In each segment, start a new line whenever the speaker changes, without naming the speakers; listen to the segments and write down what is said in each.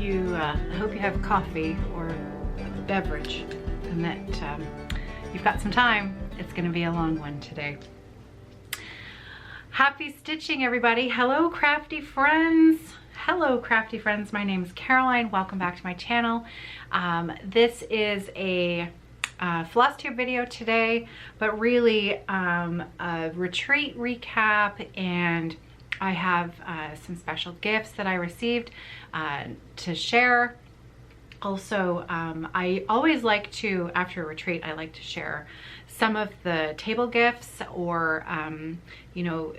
hope you have coffee or a beverage, and that you've got some time. It's going to be a long one today. Happy stitching, everybody. Hello, crafty friends. Hello, crafty friends. My name is Caroline. Welcome back to my channel. This is a Flosstube video today, but really a retreat recap, and I have some special gifts that I received to share. Also, I always like to, after a retreat, I like to share some of the table gifts or, you know,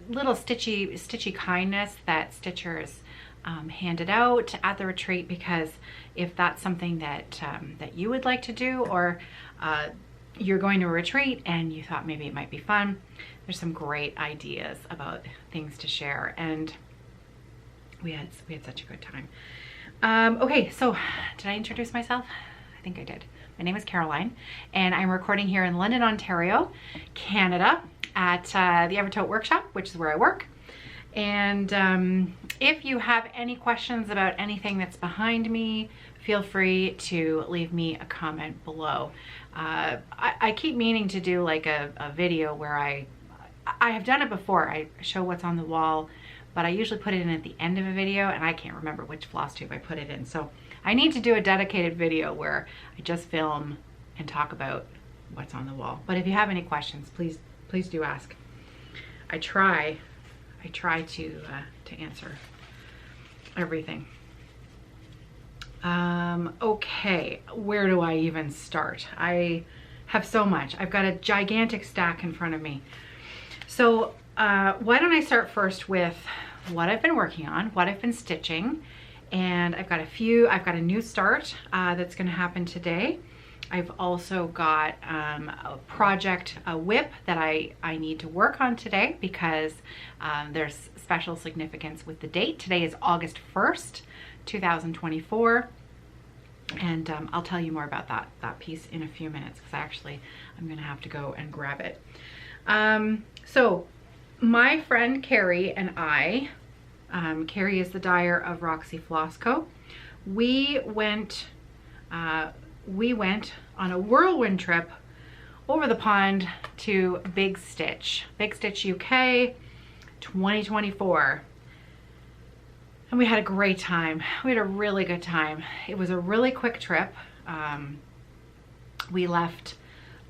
little stitchy kindness that stitchers handed out at the retreat, because if that's something that that you would like to do, or you're going to a retreat and you thought maybe it might be fun, there's some great ideas about things to share, and we had such a good time. Okay, so did I introduce myself? I think I did. My name is Caroline, and I'm recording here in London, Ontario, Canada, at the Evertote workshop, which is where I work. And if you have any questions about anything that's behind me, feel free to leave me a comment below. I keep meaning to do like a video where I have done it before. I show what's on the wall, but I usually put it in at the end of a video, and I can't remember which Flosstube I put it in. So I need to do a dedicated video where I just film and talk about what's on the wall. But if you have any questions, please do ask. I try to answer everything. Okay, where do I even start? I have so much. I've got a gigantic stack in front of me. So why don't I start first with what I've been working on, what I've been stitching, and I've got a new start that's going to happen today. I've also got a whip that I need to work on today, because there's special significance with the date. Today is August 1st, 2024. And I'll tell you more about that piece in a few minutes, because I'm going to have to go and grab it. So my friend Carrie and I, Carrie is the dyer of Roxy Floss Co. We went on a whirlwind trip over the pond to Big Stitch UK 2024. And we had a great time. We had a really good time. It was a really quick trip. We left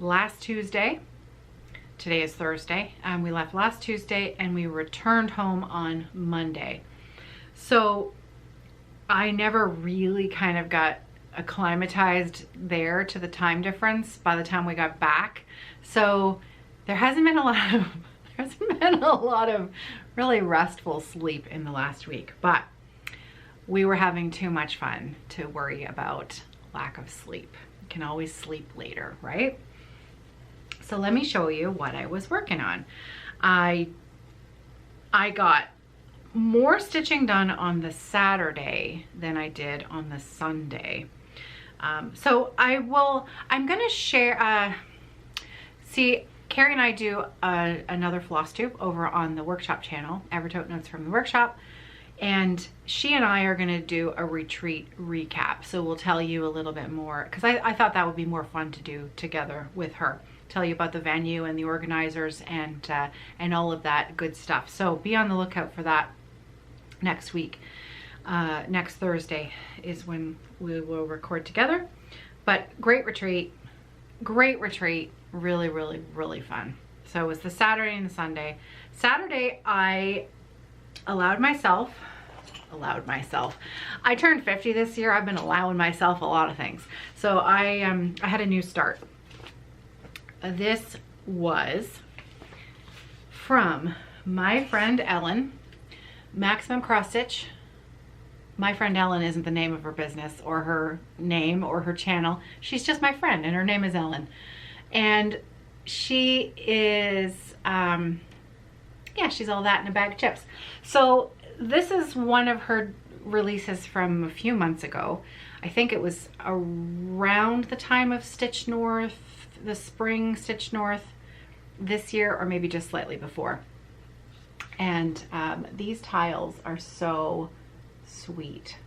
last Tuesday. Today is Thursday. We left last Tuesday and we returned home on Monday. So I never really kind of got acclimatized there to the time difference by the time we got back. So there hasn't been a lot of really restful sleep in the last week, but we were having too much fun to worry about lack of sleep. You can always sleep later, right? So let me show you what I was working on. I got more stitching done on the Saturday than I did on the Sunday. So I'm gonna share, see, Carrie and I do another Flosstube over on the workshop channel, Evertote Notes from the Workshop, and she and I are gonna do a retreat recap. So we'll tell you a little bit more, because I thought that would be more fun to do together with her. Tell you about the venue and the organizers and all of that good stuff. So be on the lookout for that next week. Next Thursday is when we will record together. But great retreat, really, really, really fun. So it was the Saturday and the Sunday. Saturday, I allowed myself, I turned 50 this year. I've been allowing myself a lot of things. So I had a new start. This was from my friend Ellen, Maximum Cross Stitch. My friend Ellen isn't the name of her business or her name or her channel. She's just my friend, and her name is Ellen. And she is, yeah, she's all that in a bag of chips. So this is one of her releases from a few months ago. I think it was around the time of Stitch North, the spring Stitch North this year, or maybe just slightly before. And these tiles are so sweet.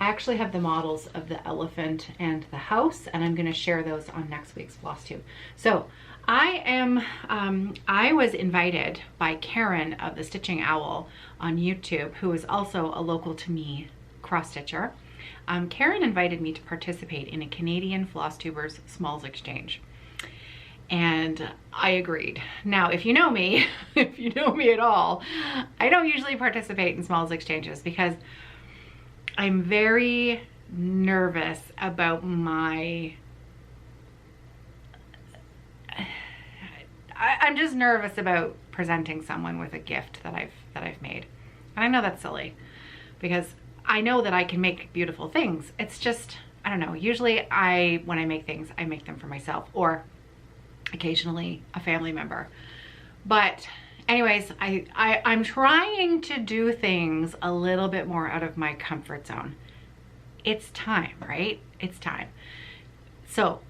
I actually have the models of the elephant and the house, and I'm going to share those on next week's Flosstube. So I was invited by Karen of the Stitching Owl on YouTube, who is also a local to me cross stitcher. Karen invited me to participate in a Canadian Flosstubers Smalls Exchange. And I agreed. Now, if you know me, if you know me at all, I don't usually participate in Smalls Exchanges because I'm very nervous about I'm just nervous about presenting someone with a gift that I've made. And I know that's silly because I know that I can make beautiful things. It's just, I don't know, usually when I make things, I make them for myself or occasionally a family member. But anyways, I'm trying to do things a little bit more out of my comfort zone. It's time, right? It's time. So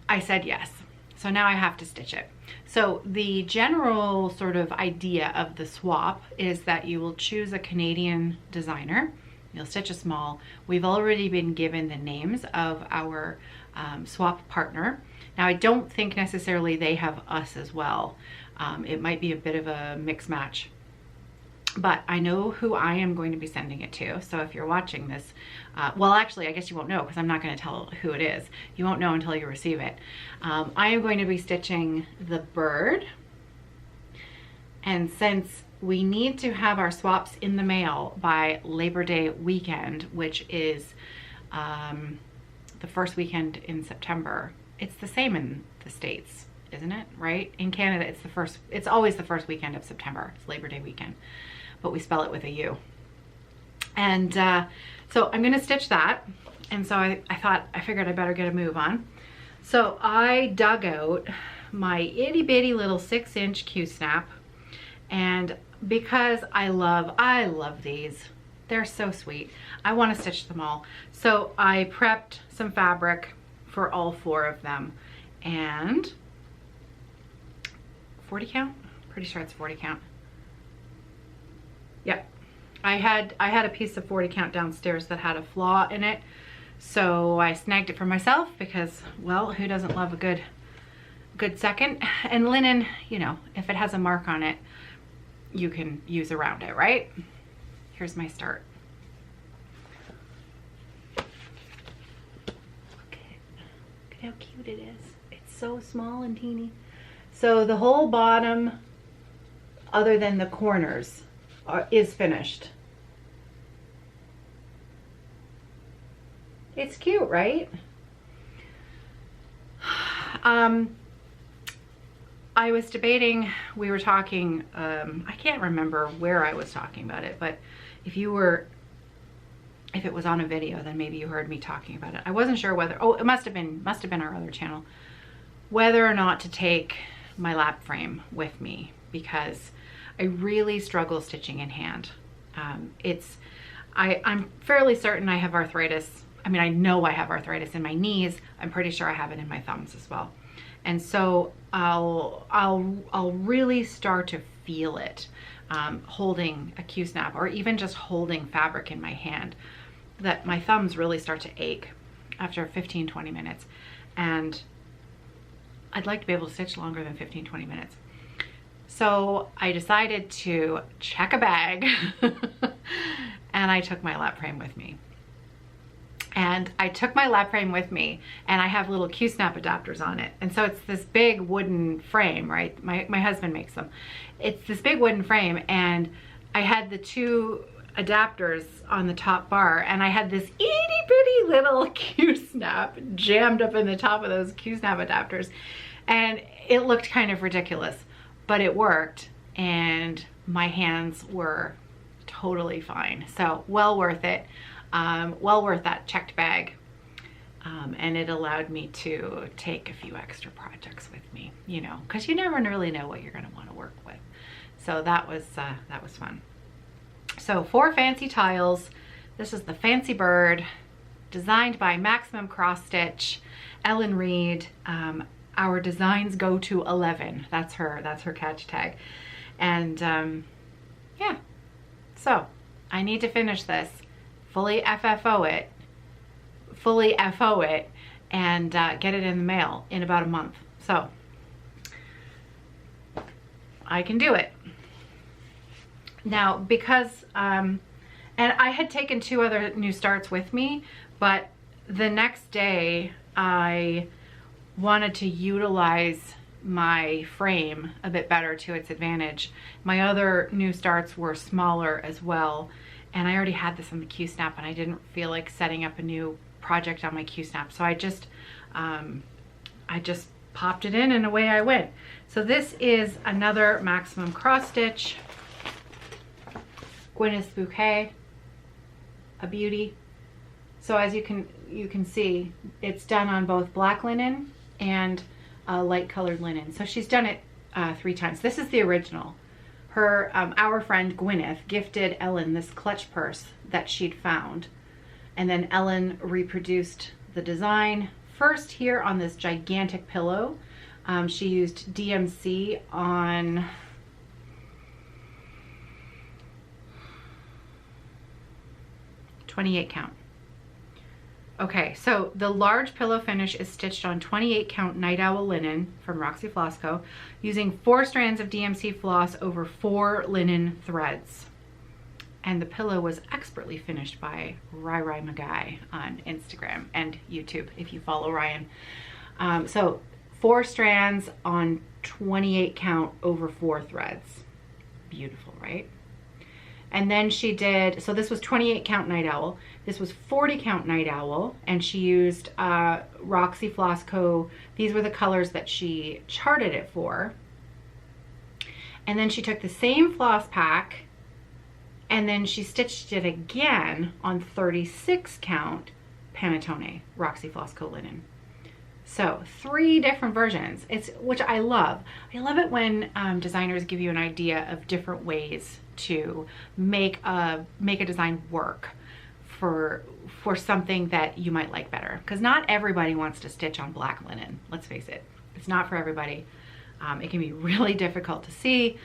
I said yes. So now I have to stitch it. So the general sort of idea of the swap is that you will choose a Canadian designer. You'll stitch a small. We've already been given the names of our swap partner. Now, I don't think necessarily they have us as well. It might be a bit of a mix match, but I know who I am going to be sending it to. So if you're watching this, well, actually, I guess you won't know because I'm not going to tell who it is. You won't know until you receive it. I am going to be stitching the bird. And since we need to have our swaps in the mail by Labor Day weekend, which is the first weekend in September, it's the same in the States, isn't it? Right? In Canada, it's always the first weekend of September. It's Labor Day weekend, but we spell it with a U. And so I'm going to stitch that. And so I figured I better get a move on. So I dug out my itty bitty little 6-inch Q-snap, and because I love these, they're so sweet. I want to stitch them all. So I prepped some fabric for all 4 of them, and 40 count? Pretty sure it's 40 count. Yep. I had a piece of 40 count downstairs that had a flaw in it, so I snagged it for myself because, well, who doesn't love a good second? And linen, you know, if it has a mark on it, you can use around it, right? Here's my start. Look at how cute it is. It's so small and teeny. So the whole bottom, other than the corners, is finished. It's cute, right? I was debating, we were talking, I can't remember where I was talking about it, but if it was on a video, then maybe you heard me talking about it. I wasn't sure whether, oh, it must have been our other channel, whether or not to take my lap frame with me, because I really struggle stitching in hand. I'm fairly certain I have arthritis. I mean, I know I have arthritis in my knees. I'm pretty sure I have it in my thumbs as well. And so I'll really start to feel it holding a Q-snap, or even just holding fabric in my hand, that my thumbs really start to ache after 15-20 minutes. And I'd like to be able to stitch longer than 15-20 minutes. So I decided to check a bag and I took my lap frame with me. And I took my lap frame with me, and I have little Q-snap adapters on it. And so it's this big wooden frame, right? My husband makes them. It's this big wooden frame, and I had the 2 adapters on the top bar, and I had this itty bitty little Q-snap jammed up in the top of those Q-snap adapters. And it looked kind of ridiculous, but it worked, and my hands were totally fine. So well worth it. Well worth that checked bag, and it allowed me to take a few extra projects with me, you know, because you never really know what you're going to want to work with. So that was fun. So 4 fancy tiles. This is the Fancy Bird, designed by Maximum Cross Stitch, Ellen Reed. Our designs go to 11. That's her catch tag, and yeah. So I need to finish this fully FFO it, and get it in the mail in about a month. So I can do it. Now, because, and I had taken 2 other new starts with me, but the next day I wanted to utilize my frame a bit better to its advantage. My other new starts were smaller as well, and I already had this on the Q-Snap, and I didn't feel like setting up a new project on my Q-Snap, so I just popped it in and away I went. So this is another maximum cross stitch, Gwyneth's bouquet, a beauty. So as you can see, it's done on both black linen and light colored linen. So she's done it 3 times. This is the original. Her our friend Gwyneth gifted Ellen this clutch purse that she'd found, and then Ellen reproduced the design first here on this gigantic pillow. She used DMC on .28 count. Okay, so the large pillow finish is stitched on 28 count Night Owl linen from Roxy Floss Co. using 4 strands of DMC floss over 4 linen threads. And the pillow was expertly finished by Rai Magai on Instagram and YouTube, if you follow Ryan. So 4 strands on 28 count over 4 threads. Beautiful, right? And then she did, so this was 28 count Night Owl. This was 40 count Night Owl, and she used Roxy Floss Co. These were the colors that she charted it for. And then she took the same floss pack, and then she stitched it again on 36 count Panettone Roxy Floss Co. linen. So 3 different versions, which I love. I love it when designers give you an idea of different ways to make a design work for something that you might like better. Because not everybody wants to stitch on black linen, let's face it. It's not for everybody. It can be really difficult to see.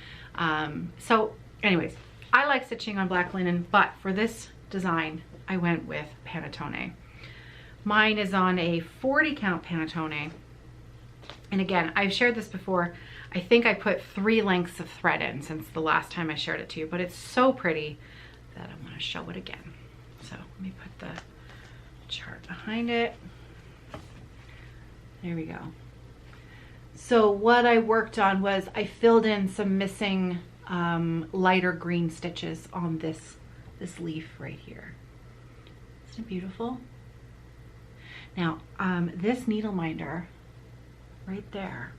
So anyways, I like stitching on black linen, but for this design, I went with Panettone. Mine is on a 40 count Panettone. And again, I've shared this before. I think I put 3 lengths of thread in since the last time I shared it to you, but it's so pretty that I'm gonna show it again. So let me put the chart behind it. There we go. So what I worked on was I filled in some missing lighter green stitches on this leaf right here. Isn't it beautiful? Now, this needle minder right there,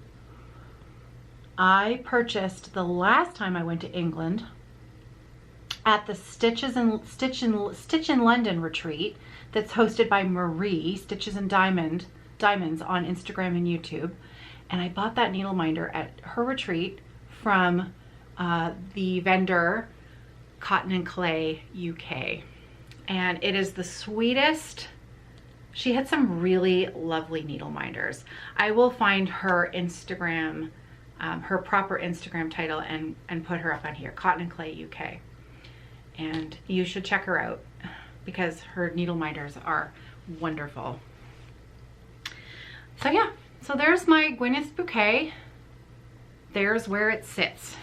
I purchased the last time I went to England at the Stitch in London retreat that's hosted by Marie, Stitches and Diamonds on Instagram and YouTube. And I bought that needle minder at her retreat from the vendor Cotton and Clay UK. And it is the sweetest. She had some really lovely needle minders. I will find her Instagram, her proper Instagram title and put her up on here, Cotton and Clay UK. And you should check her out because her needle minders are wonderful. So yeah, so there's my Gwyneth's bouquet. There's where it sits.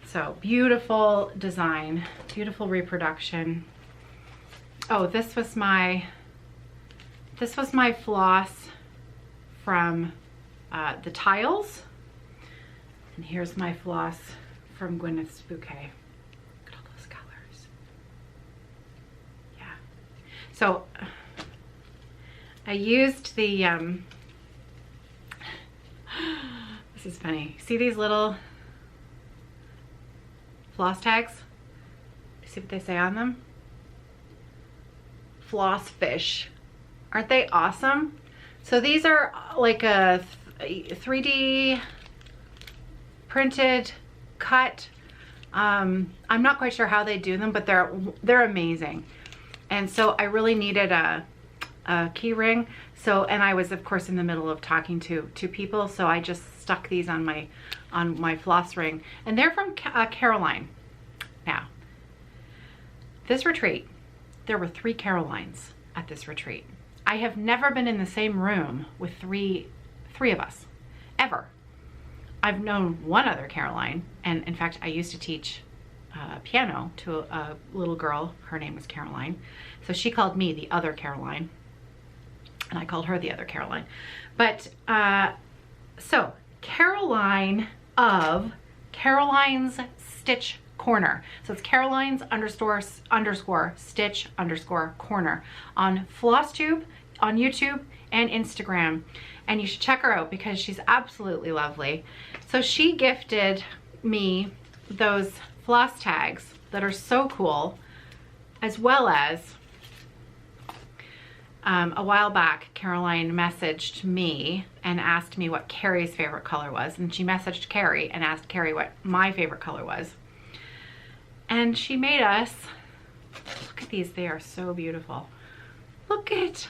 So beautiful design, beautiful reproduction. Oh, this was my floss from the tiles. And here's my floss from Gwyneth's bouquet. Look at all those colors. Yeah. So I used the, this is funny. See these little floss tags? See what they say on them? Floss fish. Aren't they awesome? So these are like a 3D printed cut. I'm not quite sure how they do them, but they're amazing. And so I really needed a key ring. So, and I was of course in the middle of talking to people, so I just stuck these on my floss ring, and they're from Caroline. Now, this retreat there were 3 Carolines at this retreat. I have never been in the same room with three of us, ever. I've known one other Caroline, and in fact, I used to teach piano to a little girl. Her name was Caroline. So she called me the other Caroline, and I called her the other Caroline. But so Caroline of Caroline's Stitch Corner. So it's Caroline's _ stitch _ corner on Flosstube, on YouTube and Instagram. And you should check her out because she's absolutely lovely. So she gifted me those floss tags that are so cool, as well as a while back, Caroline messaged me and asked me what Carrie's favorite color was. And she messaged Carrie and asked Carrie what my favorite color was. And she made us, look at these, they are so beautiful. Look at,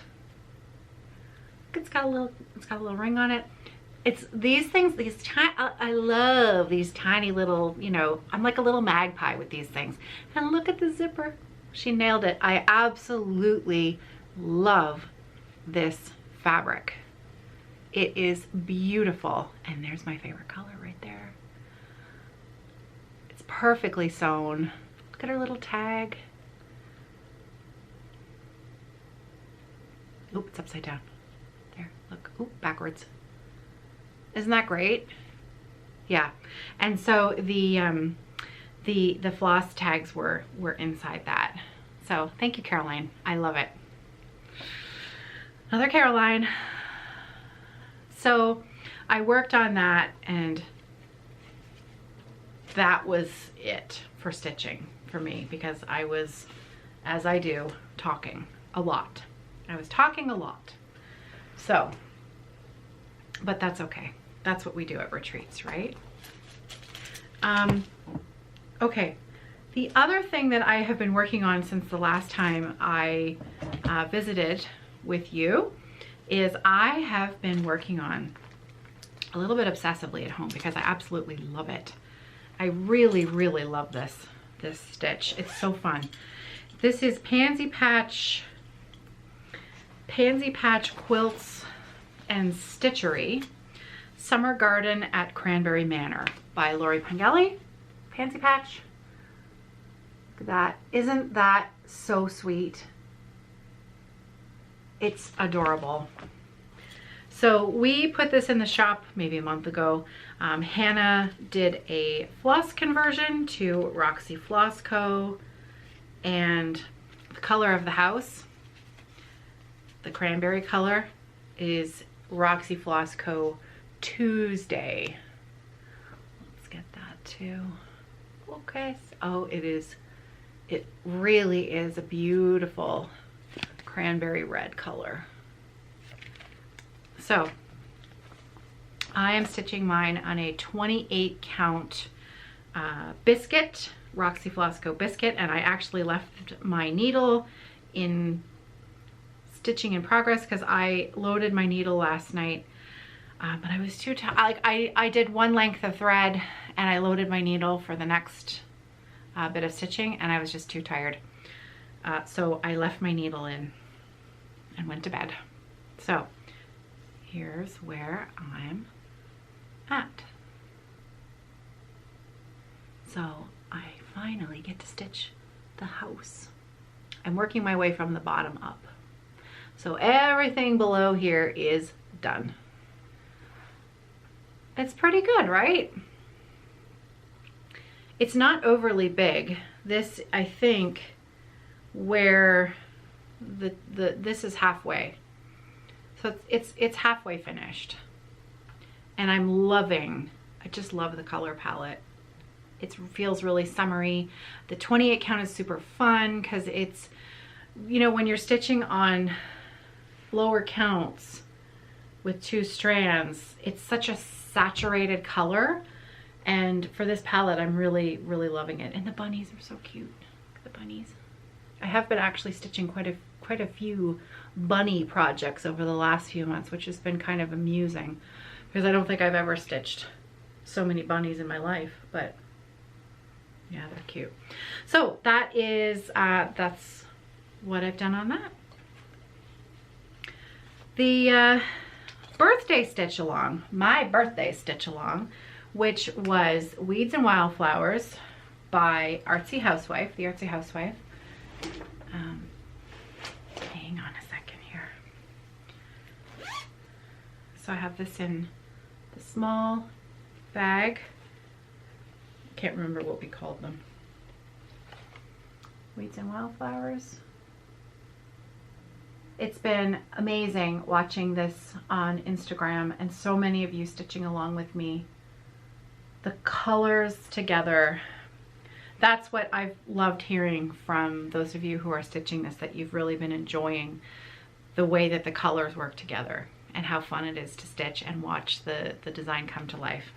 it's got a little ring on it. It's these things, these tiny, I love these tiny little, you know, I'm like a little magpie with these things. And look at the zipper. She nailed it. I absolutely love this fabric. It is beautiful. And there's my favorite color right there. It's perfectly sewn. Look at her little tag. Oop, it's upside down. There, look, oop, backwards. Isn't that great? Yeah. And so the floss tags were inside that. So thank you, Caroline. I love it. Another Caroline. So I worked on that, and that was it for stitching for me, because I was, as I do, talking a lot. I was talking a lot. So, but that's okay. That's what we do at retreats, right? Okay. The other thing that I have been working on since the last time I visited with you is I have been working on a little bit obsessively at home because I absolutely love it. I really, really love this stitch. It's so fun. This is Pansy Patch Quilts and Stitchery, Summer Garden at Cranberry Manor by Lori Pengelly. Pansy Patch. Look at that. Isn't that so sweet? It's adorable. So we put this in the shop maybe a month ago. Hannah did a floss conversion to Roxy Floss Co. And the color of the house, the cranberry color, is Roxy Floss Co. Tuesday. Let's get that too. Okay. Oh, it really is a beautiful cranberry red color. So I am stitching mine on a 28 count biscuit, Roxy Floss Co. biscuit, and I actually left my needle in stitching in progress because I loaded my needle last night, but I was too tired. Like I did one length of thread and I loaded my needle for the next bit of stitching, and I was just too tired. So I left my needle in and went to bed. So here's where I'm at. So I finally get to stitch the house. I'm working my way from the bottom up. So everything below here is done. It's pretty good, right? It's not overly big. This, I think, where this is halfway. So it's halfway finished. And I'm loving, I just love the color palette. It feels really summery. The 28 count is super fun because it's, you know, when you're stitching on lower counts with 2 strands, it's such a saturated color. And for this palette, I'm really, really loving it. And the bunnies are so cute. Look at the bunnies. I have been actually stitching quite a few bunny projects over the last few months, which has been kind of amusing because I don't think I've ever stitched so many bunnies in my life, but yeah, they're cute. So that is, that's what I've done on that. The birthday stitch along, my birthday stitch along, which was Weeds and Wildflowers by Artsy Housewife, the Artsy Housewife. Hang on a second here. So I have this in the small bag. Can't remember what we called them. Weeds and Wildflowers. It's been amazing watching this on Instagram and so many of you stitching along with me. The colors together, that's what I've loved hearing from those of you who are stitching this, that you've really been enjoying the way that the colors work together and how fun it is to stitch and watch the design come to life.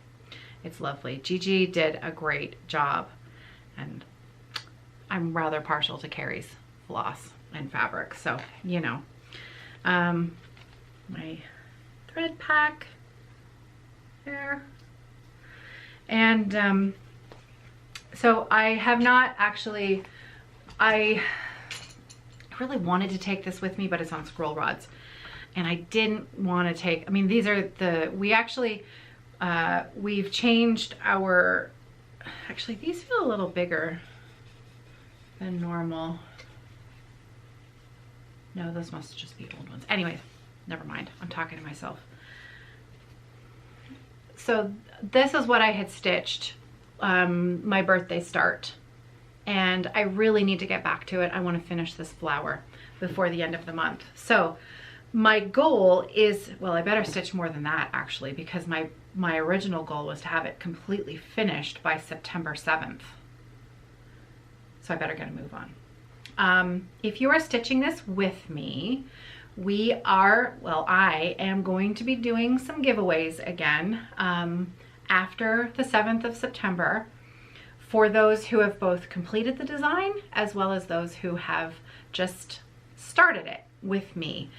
It's lovely. Gigi did a great job, and I'm rather partial to Carrie's floss and fabric, so you know. My thread pack there. And so I have not actually, I really wanted to take this with me, but it's on scroll rods. And I didn't want to take, I mean, these are we actually, we've changed our, actually these feel a little bigger than normal. No, those must just be old ones. Anyways, never mind. I'm talking to myself. So this is what I had stitched my birthday start. And I really need to get back to it. I want to finish this flower before the end of the month. So my goal is, well, I better stitch more than that actually, because my original goal was to have it completely finished by September 7th. So I better get a move on. If you are stitching this with me, we are, well, I am going to be doing some giveaways again after the 7th of September for those who have both completed the design as well as those who have just started it with me,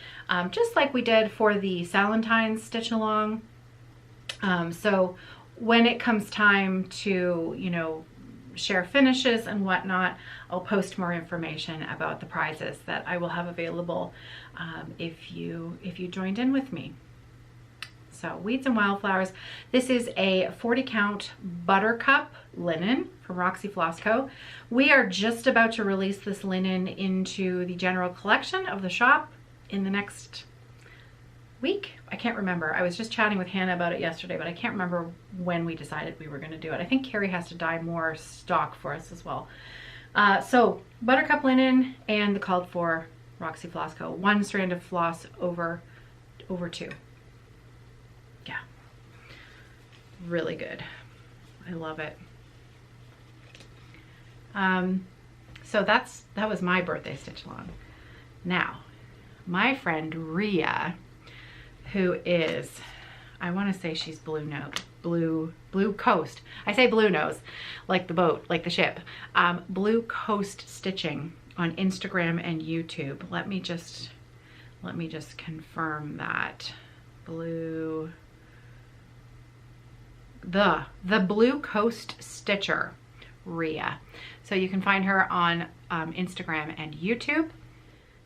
just like we did for the Salentine's stitch along. So when it comes time to, you know, share finishes and whatnot, I'll post more information about the prizes that I will have available if you joined in with me. So Weeds and Wildflowers. This is a 40 count buttercup linen from Roxy Floss Co. We are just about to release this linen into the general collection of the shop in the next week. I can't remember. I was just chatting with Hannah about it yesterday, but I can't remember when we decided we were going to do it. I think Carrie has to dye more stock for us as well. So buttercup linen and the called for Roxy Floss Co. 1 strand of floss over 2. Yeah, really good. I love it. So that was my birthday stitch along. Now, my friend Rhea, who is, I want to say she's Blue Coast. I say Blue Nose, like the boat, like the ship. Blue Coast Stitching on Instagram and YouTube. Let me just confirm that. The Blue Coast Stitcher, Rhea. So you can find her on Instagram and YouTube.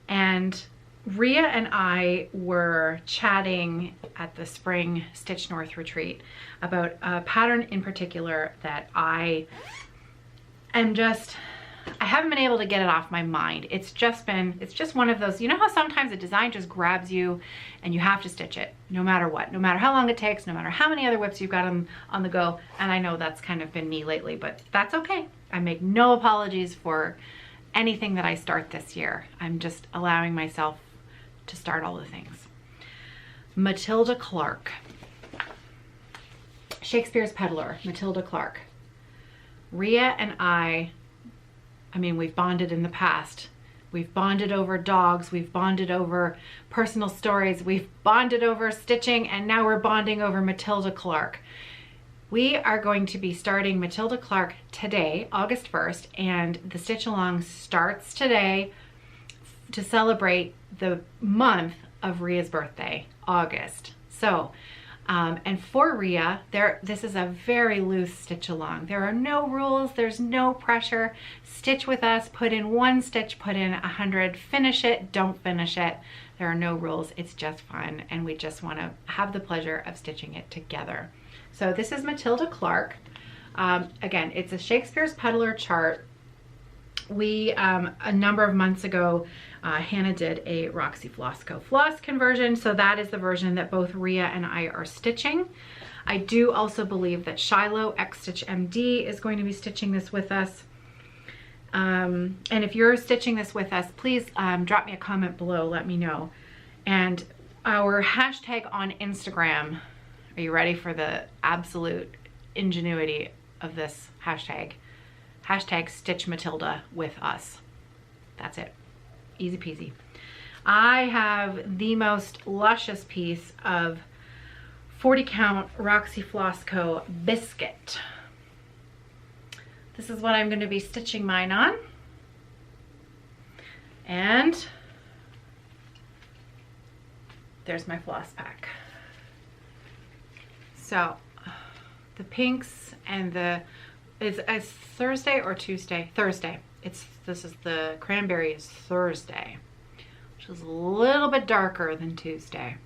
And Rhea and I were chatting at the Spring Stitch North retreat about a pattern in particular that I haven't been able to get it off my mind. It's just one of those, you know how sometimes a design just grabs you and you have to stitch it no matter what, no matter how long it takes, no matter how many other whips you've got on the go. And I know that's kind of been me lately, but that's okay. I make no apologies for anything that I start this year. I'm just allowing myself to start all the things. Matilda Clark, Shakespeare's Peddler, Matilda Clark. Rhea and I mean, we've bonded in the past. We've bonded over dogs, we've bonded over personal stories, we've bonded over stitching, and now we're bonding over Matilda Clark. We are going to be starting Matilda Clark today, August 1st, and the stitch along starts today to celebrate the month of Rhea's birthday, August. So And for Rhea, this is a very loose stitch along. There are no rules, there's no pressure. Stitch with us, put in 1 stitch, put in 100, finish it, don't finish it. There are no rules, it's just fun, and we just want to have the pleasure of stitching it together. So this is Matilda Clark. Again, it's a Shakespeare's Peddler chart. We, a number of months ago, Hannah did a Roxy Flossco floss conversion, so that is the version that both Rhea and I are stitching. I do also believe that Shiloh X Stitch MD is going to be stitching this with us. And if you're stitching this with us, please drop me a comment below, let me know. And our hashtag on Instagram, are you ready for the absolute ingenuity of this hashtag? Hashtag Stitch Matilda with us. That's it. Easy peasy. I have the most luscious piece of 40 count Roxy Flossco biscuit. This is what I'm going to be stitching mine on. And there's my floss pack. So the pinks and the, it's Thursday or Tuesday? Thursday. This is the cranberry is Thursday, which is a little bit darker than Tuesday.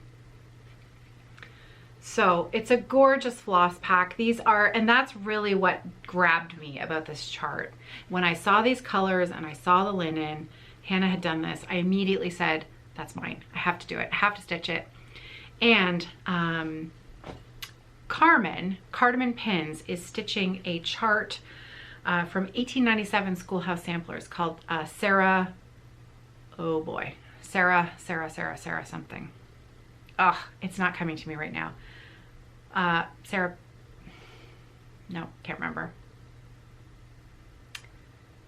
So it's a gorgeous floss pack. These are, and that's really what grabbed me about this chart. When I saw these colors and I saw the linen, Hannah had done this, I immediately said, that's mine. I have to do it. I have to stitch it. And Carmen, Cardamom Pins, is stitching a chart from 1897 Schoolhouse Samplers called Sarah, oh boy, Sarah something. Ugh, it's not coming to me right now. Sarah, no, can't remember.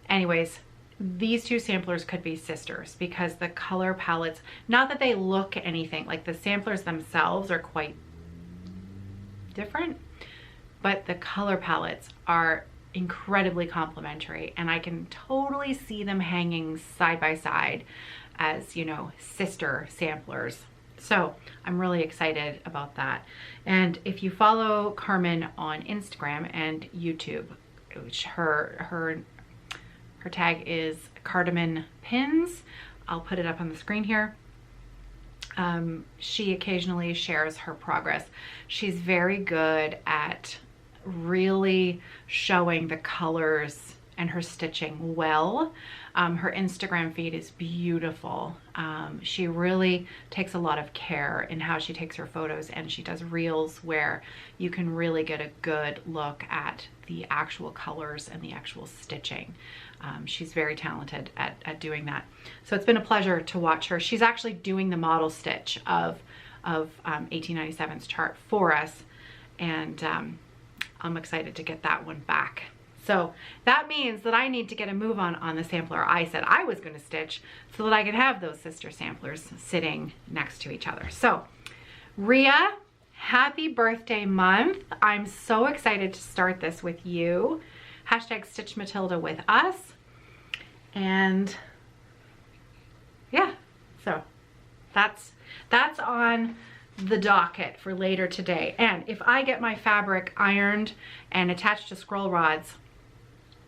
Anyways, these two samplers could be sisters because the color palettes, not that they look anything, like the samplers themselves are quite different, but the color palettes are incredibly complementary, and I can totally see them hanging side by side as, you know, sister samplers. So I'm really excited about that. And if you follow Carmen on Instagram and YouTube, which her tag is Cardamom Pins, I'll put it up on the screen here. She occasionally shares her progress. She's very good at really showing the colors and her stitching well. Her Instagram feed is beautiful. She really takes a lot of care in how she takes her photos, and she does reels where you can really get a good look at the actual colors and the actual stitching. She's very talented at doing that. So it's been a pleasure to watch her. She's actually doing the model stitch of 1897's chart for us, and I'm excited to get that one back. So that means that I need to get a move on the sampler I said I was going to stitch so that I could have those sister samplers sitting next to each other. So Rhea, happy birthday month. I'm so excited to start this with you. Hashtag Stitch Matilda with us. And yeah, so that's on the docket for later today. And if I get my fabric ironed and attached to scroll rods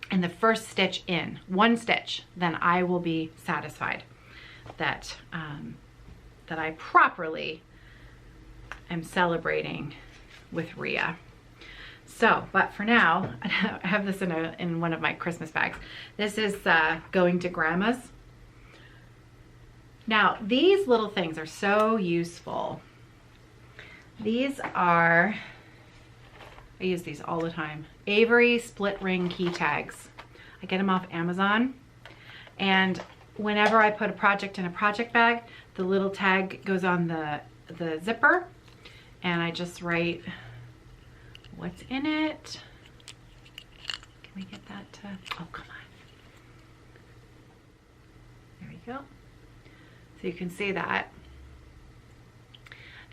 and the first stitch in, 1 stitch, then I will be satisfied that that I properly am celebrating with Rhea. So, but for now, I have this in one of my Christmas bags. This is going to Grandma's. Now, these little things are so useful. These are, I use these all the time, Avery split ring key tags. I get them off Amazon, and whenever I put a project in a project bag, the little tag goes on the zipper, and I just write what's in it. Can we get that to, oh come on. There we go. So you can see that.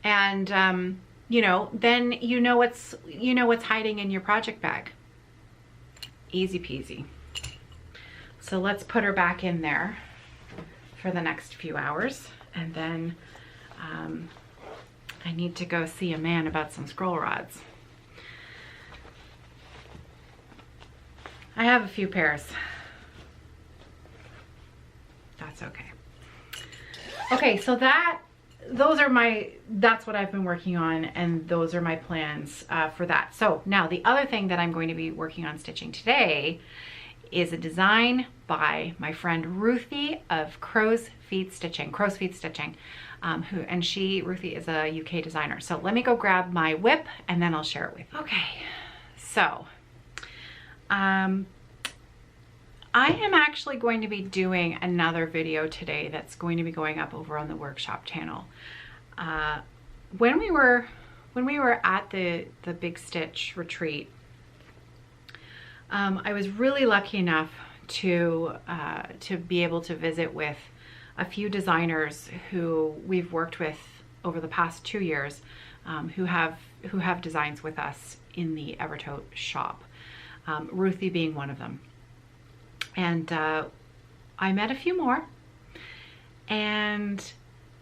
And you know, then you know what's hiding in your project bag. Easy peasy. So let's put her back in there for the next few hours, and then I need to go see a man about some scroll rods. I have a few pairs. That's okay. Okay, so that's what I've been working on, and those are my plans for that. So now the other thing that I'm going to be working on stitching today is a design by my friend Ruthie of Crow's Feet Stitching. Ruthie is a UK designer. So let me go grab my whip and then I'll share it with you. Okay, so I am actually going to be doing another video today that's going to be going up over on the workshop channel. When we were at the Big Stitch retreat, I was really lucky enough to be able to visit with a few designers who we've worked with over the past 2 years, who have designs with us in the Evertote shop. Ruthie being one of them. And I met a few more, and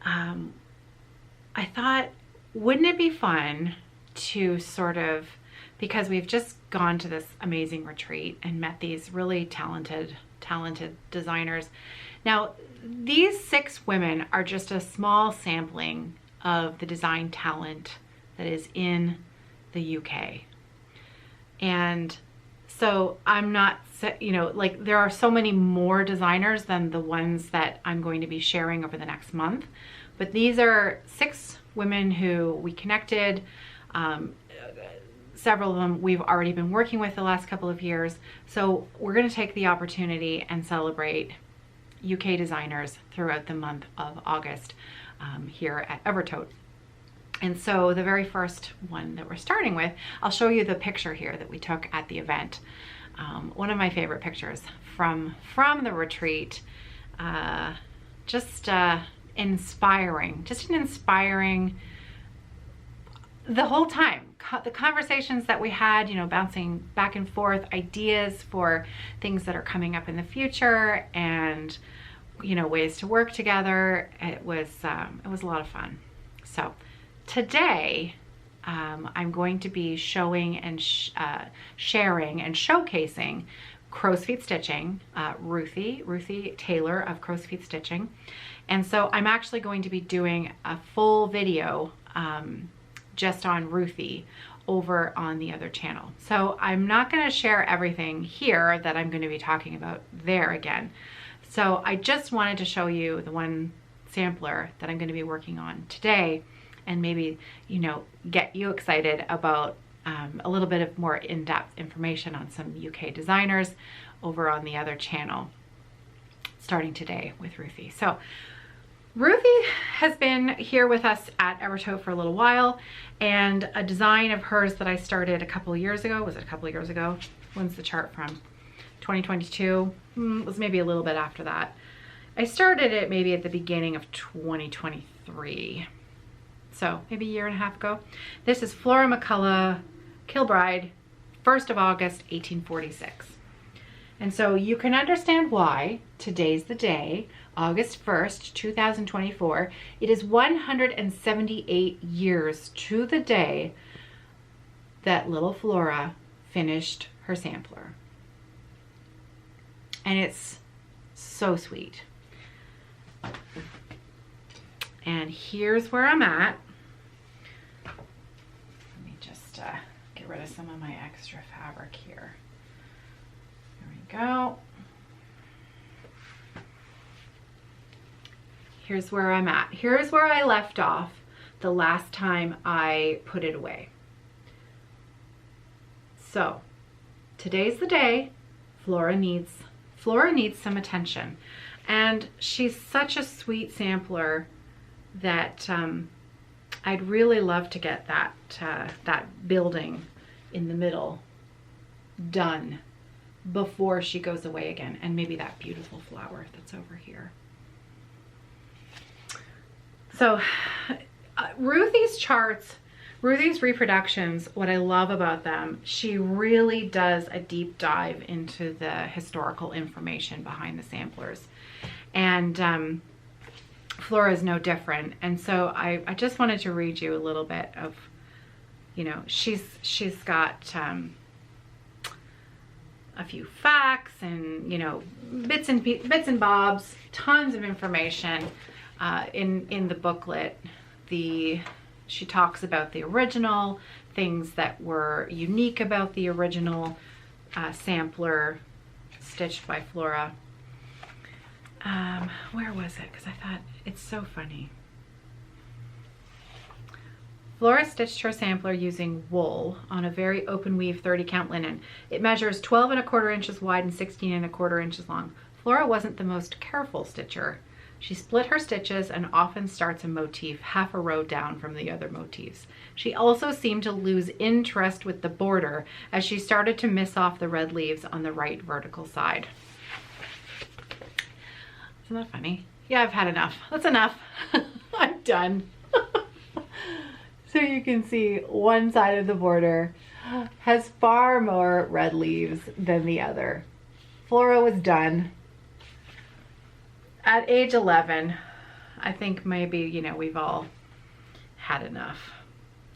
I thought, wouldn't it be fun to sort of, because we've just gone to this amazing retreat and met these really talented designers. Now, these 6 women are just a small sampling of the design talent that is in the UK. And so I'm not, like, there are so many more designers than the ones that I'm going to be sharing over the next month. But these are 6 women who we connected. Several of them we've already been working with the last couple of years. So we're going to take the opportunity and celebrate UK designers throughout the month of August here at Evertote. And so the very first one that we're starting with, I'll show you the picture here that we took at the event. One of my favorite pictures from the retreat. Just inspiring, the whole time. The conversations that we had, bouncing back and forth, ideas for things that are coming up in the future, and ways to work together. It was a lot of fun. So today I'm going to be showing and sharing and showcasing Crow's Feet Stitching, Ruthie Taylor of Crow's Feet Stitching. And so I'm actually going to be doing a full video just on Ruthie over on the other channel. So I'm not going to share everything here that I'm going to be talking about there again. So I just wanted to show you the one sampler that I'm going to be working on today, and maybe, get you excited about a little bit of more in-depth information on some UK designers over on the other channel, starting today with Ruthie. So Ruthie has been here with us at Evertote for a little while, and a design of hers that I started a couple of years ago, was it a couple of years ago? When's the chart from? 2022? It was maybe a little bit after that. I started it maybe at the beginning of 2023. So maybe a year and a half ago. This is Flora Mulla, Kilbride, 1st of August, 1846. And so you can understand why today's the day, August 1st, 2024. It is 178 years to the day that little Flora finished her sampler. And it's so sweet. And here's where I'm at. Let me just get rid of some of my extra fabric here. There we go. Here's where I'm at. Here's where I left off the last time I put it away. So today's the day. Flora needs some attention. And she's such a sweet sampler that I'd really love to get that building in the middle done before she goes away again, and maybe that beautiful flower that's over here. So Ruthie's charts, Ruthie's reproductions, what I love about them, she really does a deep dive into the historical information behind the samplers. And Flora is no different. And so I just wanted to read you a little bit of, you know, she's got a few facts and, you know, bits and bobs, tons of information in the booklet. She talks about the original, things that were unique about the original sampler stitched by Flora. Where was it? Because I thought it's so funny. Flora stitched her sampler using wool on a very open weave 30 count linen. It measures 12¼ inches wide and 16¼ inches long. Flora wasn't the most careful stitcher. She split her stitches and often starts a motif half a row down from the other motifs. She also seemed to lose interest with the border as she started to miss off the red leaves on the right vertical side. Isn't that funny? Yeah, I've had enough. That's enough. I'm done. So you can see one side of the border has far more red leaves than the other. Flora was done. At age 11, I think maybe, you know, we've all had enough.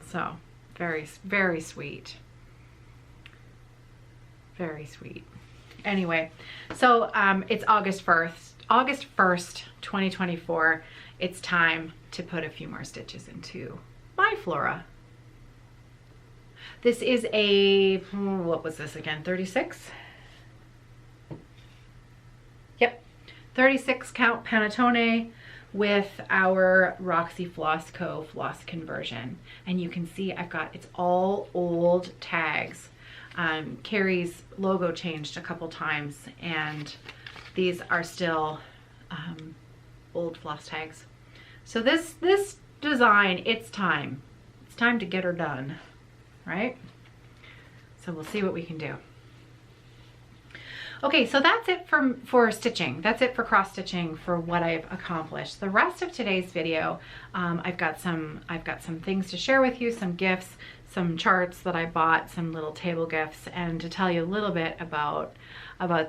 So very, very sweet. Very sweet. Anyway, so it's August 1st, 2024. It's time to put a few more stitches into my Flora. This is a, what was this again, 36? Yep, 36 count panettone with our Roxy Floss Co. floss conversion. And you can see I've got, it's all old tags. Carrie's logo changed a couple times and these are still old floss tags. So this design, it's time to get her done, right? So we'll see what we can do. Okay, so that's it for stitching. That's it for cross stitching for what I've accomplished. The rest of today's video, I've got some things to share with you, some gifts, some charts that I bought, some little table gifts, and to tell you a little bit about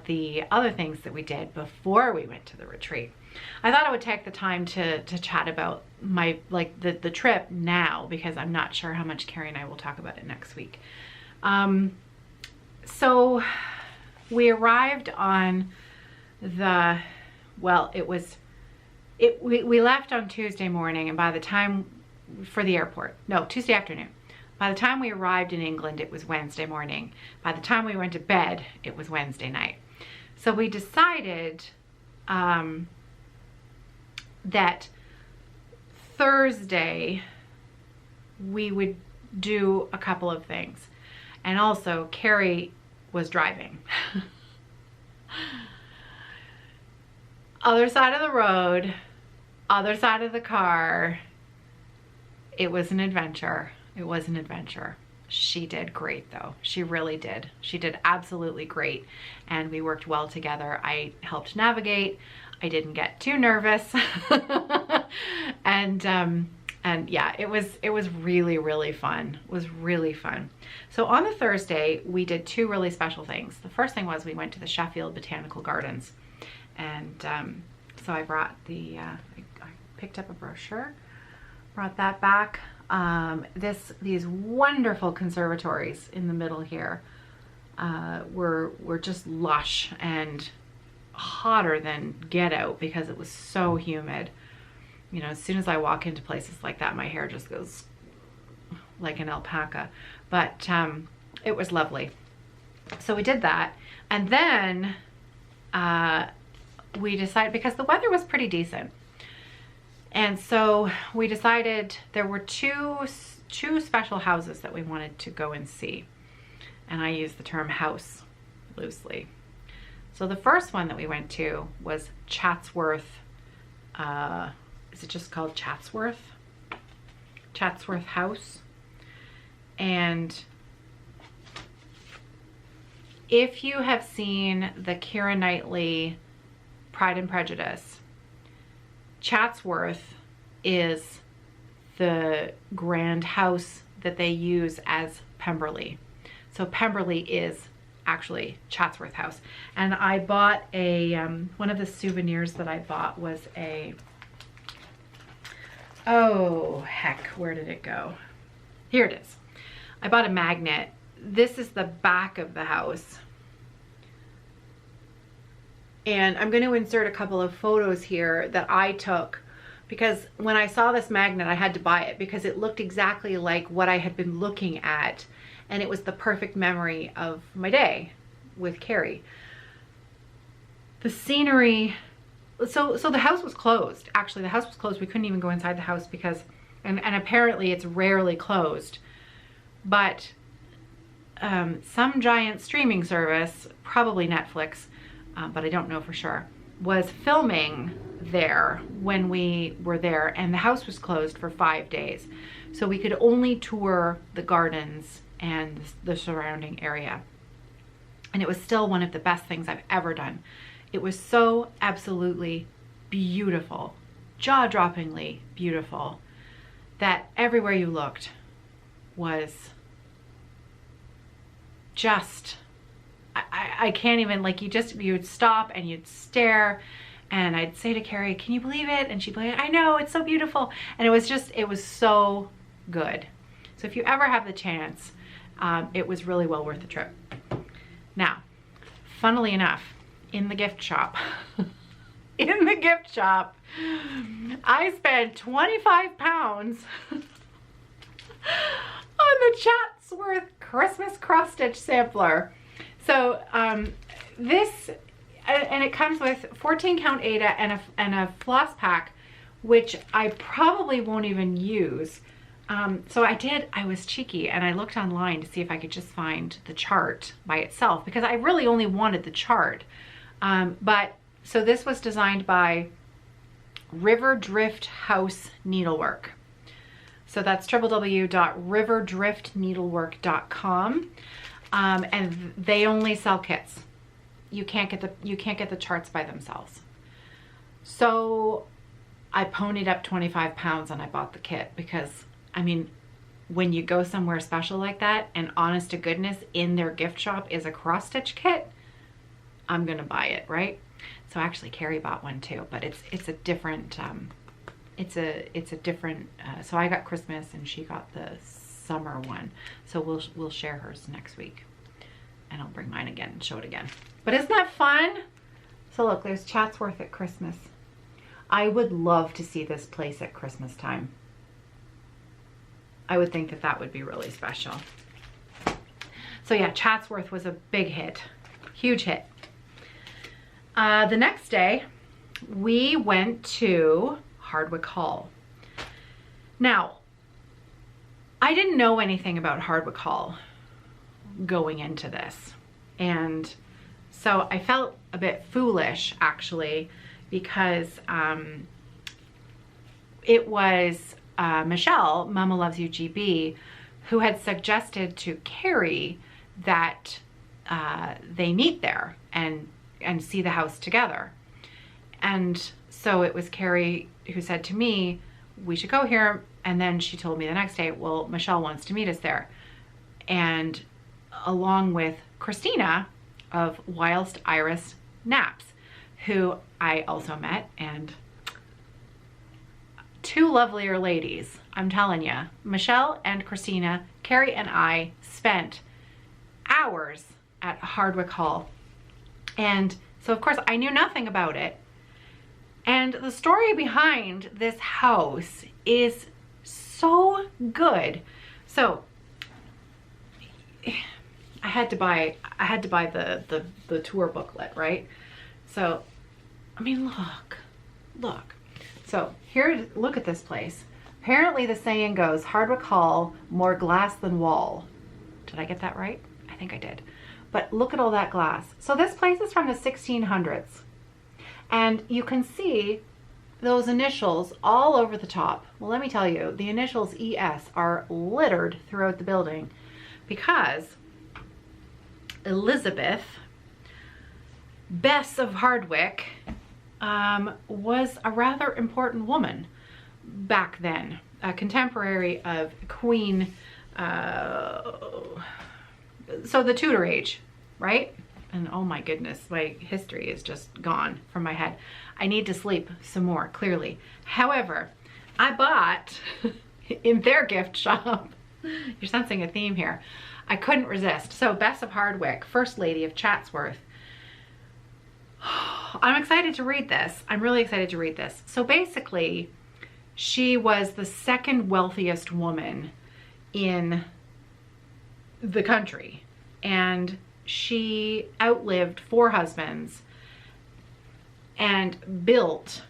the other things that we did before we went to the retreat. I thought I would take the time to chat about my, like, the trip now, because I'm not sure how much Carrie and I will talk about it next week. So we arrived on the, well, we left on Tuesday morning, and by the time, for the airport, no, Tuesday afternoon. By the time we arrived in England, it was Wednesday morning. By the time we went to bed, it was Wednesday night. So we decided that Thursday we would do a couple of things. And also, Carrie was driving. Other side of the road, other side of the car. It was an adventure. It was an adventure. She did great though. She really did. She did absolutely great. And we worked well together. I helped navigate. I didn't get too nervous. and yeah, it was really, really fun. It was really fun. So on the Thursday, we did two really special things. The first thing was we went to the Sheffield Botanical Gardens. And so I brought I picked up a brochure, brought that back. These wonderful conservatories in the middle here were just lush and hotter than get out because it was so humid. You know, as soon as I walk into places like that, my hair just goes like an alpaca. But it was lovely. So we did that, and then we decided, because the weather was pretty decent, and so we decided there were two special houses that we wanted to go and see. And I use the term house loosely. So the first one that we went to was Chatsworth. Is it just called Chatsworth? Chatsworth House. And if you have seen the Keira Knightley Pride and Prejudice, Chatsworth is the grand house that they use as Pemberley. So Pemberley is actually Chatsworth House. And I bought a, one of the souvenirs that I bought was a Oh, heck, where did it go? Here it is. I bought a magnet. This is the back of the house. And I'm going to insert a couple of photos here that I took, because when I saw this magnet, I had to buy it because it looked exactly like what I had been looking at. And it was the perfect memory of my day with Carrie. The scenery, so the house was closed. Actually, the house was closed. We couldn't even go inside the house because, and apparently it's rarely closed. But some giant streaming service, probably Netflix, but I don't know for sure, was filming there when we were there, and the house was closed for 5 days. So we could only tour the gardens and the surrounding area. And it was still one of the best things I've ever done. It was so absolutely beautiful, jaw-droppingly beautiful, that everywhere you looked was just, I can't even, like, you'd stop and you'd stare, and I'd say to Carrie, can you believe it? And she'd be like, I know, it's so beautiful. And it was so good. So if you ever have the chance, it was really well worth the trip. Now, funnily enough, in the gift shop, I spent 25 pounds on the Chatsworth Christmas cross-stitch sampler. So this, and it comes with 14 count Aida and a floss pack, which I probably won't even use. So I was cheeky and I looked online to see if I could just find the chart by itself, because I really only wanted the chart. So this was designed by River Drift House Needlework. So that's www.riverdriftneedlework.com. And they only sell kits. You can't get the charts by themselves. So I ponied up 25 pounds and I bought the kit because, I mean, when you go somewhere special like that, and honest to goodness, in their gift shop is a cross stitch kit, I'm gonna buy it, right? So actually Carrie bought one too, but it's a different, so I got Christmas and she got the summer one. So we'll share hers next week, and I'll bring mine again and show it again. But isn't that fun? So look, there's Chatsworth at Christmas. I would love to see this place at Christmas time. I would think that that would be really special. So yeah, Chatsworth was a big hit, huge hit. The next day, we went to Hardwick Hall. Now, I didn't know anything about Hardwick Hall going into this. And so I felt a bit foolish, actually, because it was Michelle, Mama Loves You GB, who had suggested to Carrie that they meet there and see the house together. And so it was Carrie who said to me, we should go here. And then she told me the next day, well, Michelle wants to meet us there. And along with Christina of Whilst Iris Naps, who I also met, and two lovelier ladies, I'm telling you. Michelle and Christina, Carrie and I spent hours at Hardwick Hall. And so of course I knew nothing about it. And the story behind this house is so good. So I had to buy the tour booklet, right? So I mean, look. So here, look at this place. Apparently the saying goes, Hardwick Hall, more glass than wall. Did I get that right? I think I did. But look at all that glass. So this place is from the 1600s. And you can see those initials all over the top. Well, let me tell you, the initials ES are littered throughout the building because Elizabeth Bess of Hardwick was a rather important woman back then, a contemporary of Queen, so the Tudor age, right? And oh my goodness, my history is just gone from my head. I need to sleep some more, clearly. However, I bought in their gift shop. You're sensing a theme here. I couldn't resist. So Bess of Hardwick, First Lady of Chatsworth. I'm excited to read this. I'm really excited to read this. So basically, she was the second wealthiest woman in the country, and she outlived 4 husbands and built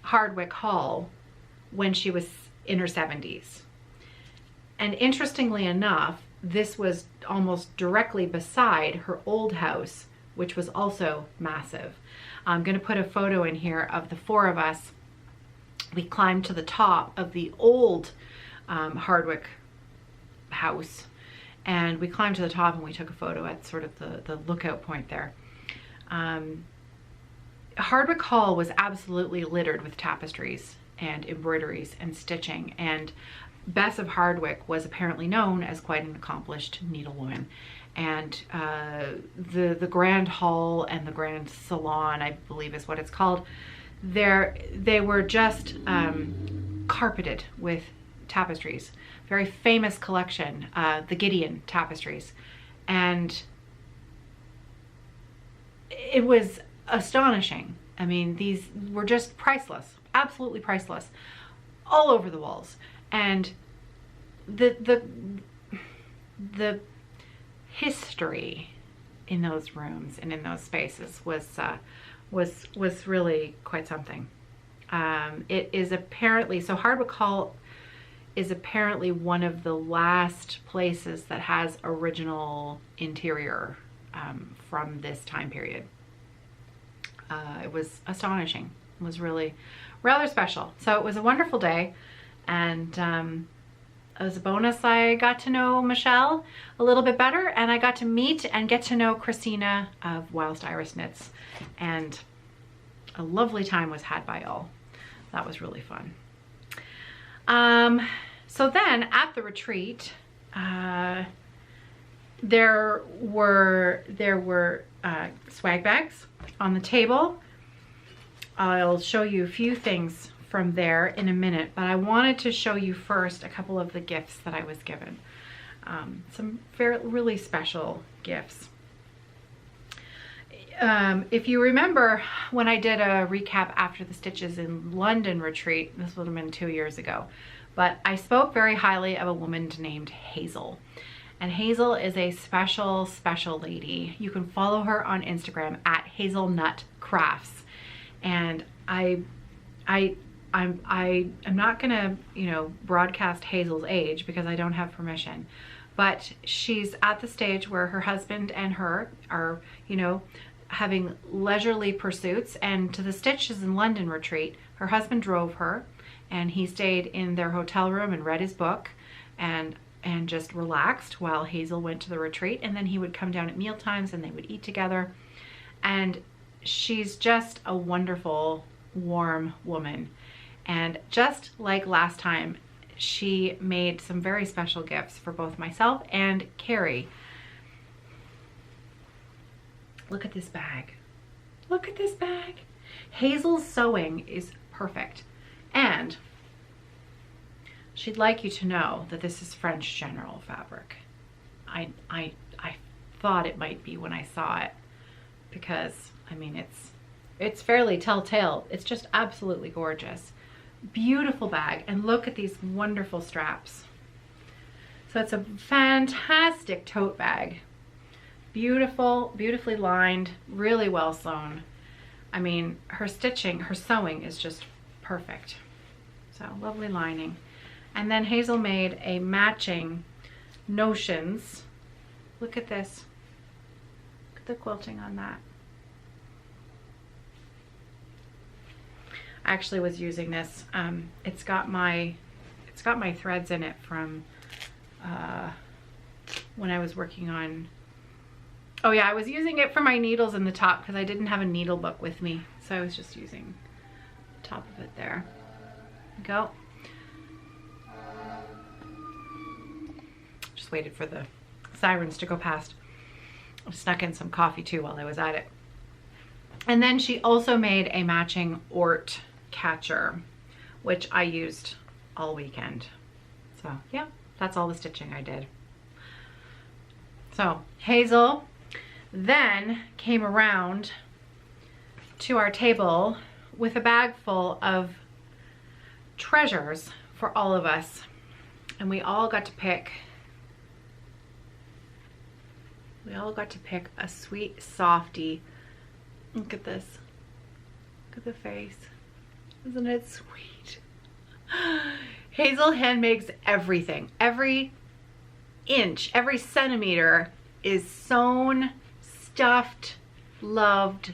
Hardwick Hall when she was in her 70s. And interestingly enough, this was almost directly beside her old house, which was also massive. I'm going to put a photo in here of the 4 of us. We climbed to the top of the old Hardwick house, and we climbed to the top and we took a photo at sort of the lookout point there. Hardwick Hall was absolutely littered with tapestries and embroideries and stitching, and Bess of Hardwick was apparently known as quite an accomplished needlewoman. And the Grand Hall and the Grand Salon, I believe is what it's called, they were just carpeted with tapestries. Very famous collection, the Gideon tapestries. And it was astonishing. I mean, these were just priceless, absolutely priceless, all over the walls. And the history in those rooms and in those spaces was really quite something. It is apparently, so Hardwick Hall is apparently one of the last places that has original interior from this time period. It was astonishing. It was really rather special. So it was a wonderful day, and as a bonus, I got to know Michelle a little bit better, and I got to meet and get to know Christina of Whilst Iris Knits, and a lovely time was had by all. That was really fun. So then at the retreat, there were swag bags on the table. I'll show you a few things from there in a minute, but I wanted to show you first a couple of the gifts that I was given. Some really special gifts. If you remember when I did a recap after the Stitches in London retreat, this would have been 2 years ago, but I spoke very highly of a woman named Hazel. And Hazel is a special, special lady. You can follow her on Instagram at Hazelnut Crafts. And I'm not gonna, broadcast Hazel's age because I don't have permission. But she's at the stage where her husband and her are, having leisurely pursuits. And to the Stitches in London retreat, her husband drove her, and he stayed in their hotel room and read his book and just relaxed while Hazel went to the retreat. And then he would come down at meal times and they would eat together. And she's just a wonderful, warm woman. And just like last time, she made some very special gifts for both myself and Carrie. Look at this bag. Look at this bag. Hazel's sewing is perfect. And she'd like you to know that this is French General fabric. I thought it might be when I saw it, because I mean it's fairly telltale. It's just absolutely gorgeous. Beautiful bag, and look at these wonderful straps. So it's a fantastic tote bag. Beautiful, beautifully lined, really well sewn. I mean, her stitching, her sewing is just perfect. So lovely lining. And then Hazel made a matching notions. Look at this. Look at the quilting on that. I actually was using this. It's got my threads in it from when I was working on. Oh yeah, I was using it for my needles in the top because I didn't have a needle book with me, so I was just using the top of it there. Go. Just waited for the sirens to go past. I snuck in some coffee too while I was at it. And then she also made a matching Ort catcher which I used all weekend. So yeah, that's all the stitching I did. So Hazel then came around to our table with a bag full of treasures for all of us, and we all got to pick a sweet softie. Look at this. Look at the face. Isn't it sweet? Hazel hand makes everything. Every inch, every centimeter is sewn, stuffed, loved,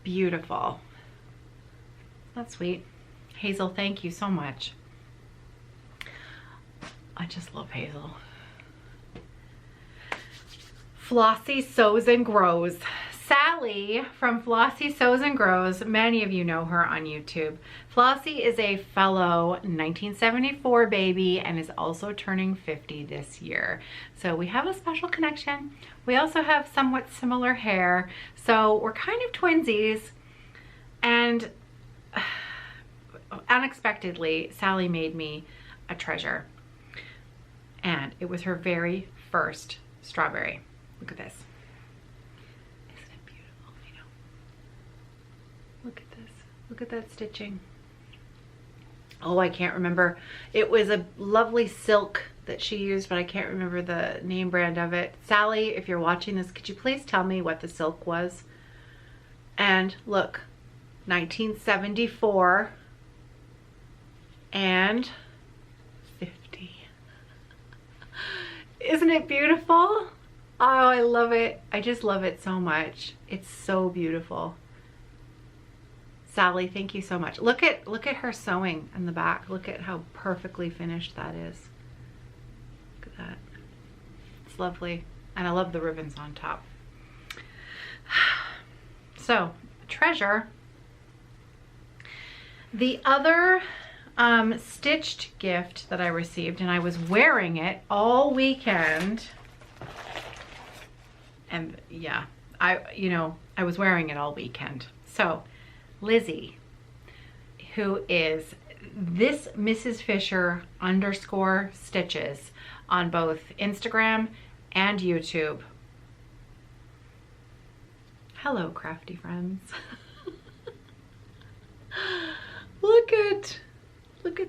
beautiful. That's sweet. Hazel, thank you so much. I just love Hazel. Flossie Sews and Grows. Sally from Flossie Sews and Grows, many of you know her on YouTube. Flossie is a fellow 1974 baby and is also turning 50 this year. So we have a special connection. We also have somewhat similar hair. So we're kind of twinsies. And unexpectedly, Sally made me a treasure. And it was her very first strawberry. Look at this. Isn't it beautiful? I know. Look at this. Look at that stitching. Oh, I can't remember. It was a lovely silk that she used, but I can't remember the name brand of it. Sally, if you're watching this, could you please tell me what the silk was? And look, 1974 and 50. Isn't it beautiful? Oh, I love it. I just love it so much. It's so beautiful. Sally, thank you so much. Look at her sewing in the back. Look at how perfectly finished that is. Look at that. It's lovely. And I love the ribbons on top. So, treasure. The other stitched gift that I received, and I was wearing it all weekend. And yeah, I was wearing it all weekend. So Lizzie, who is this Mrs. Fisher _ stitches on both Instagram and YouTube. Hello, crafty friends. Look at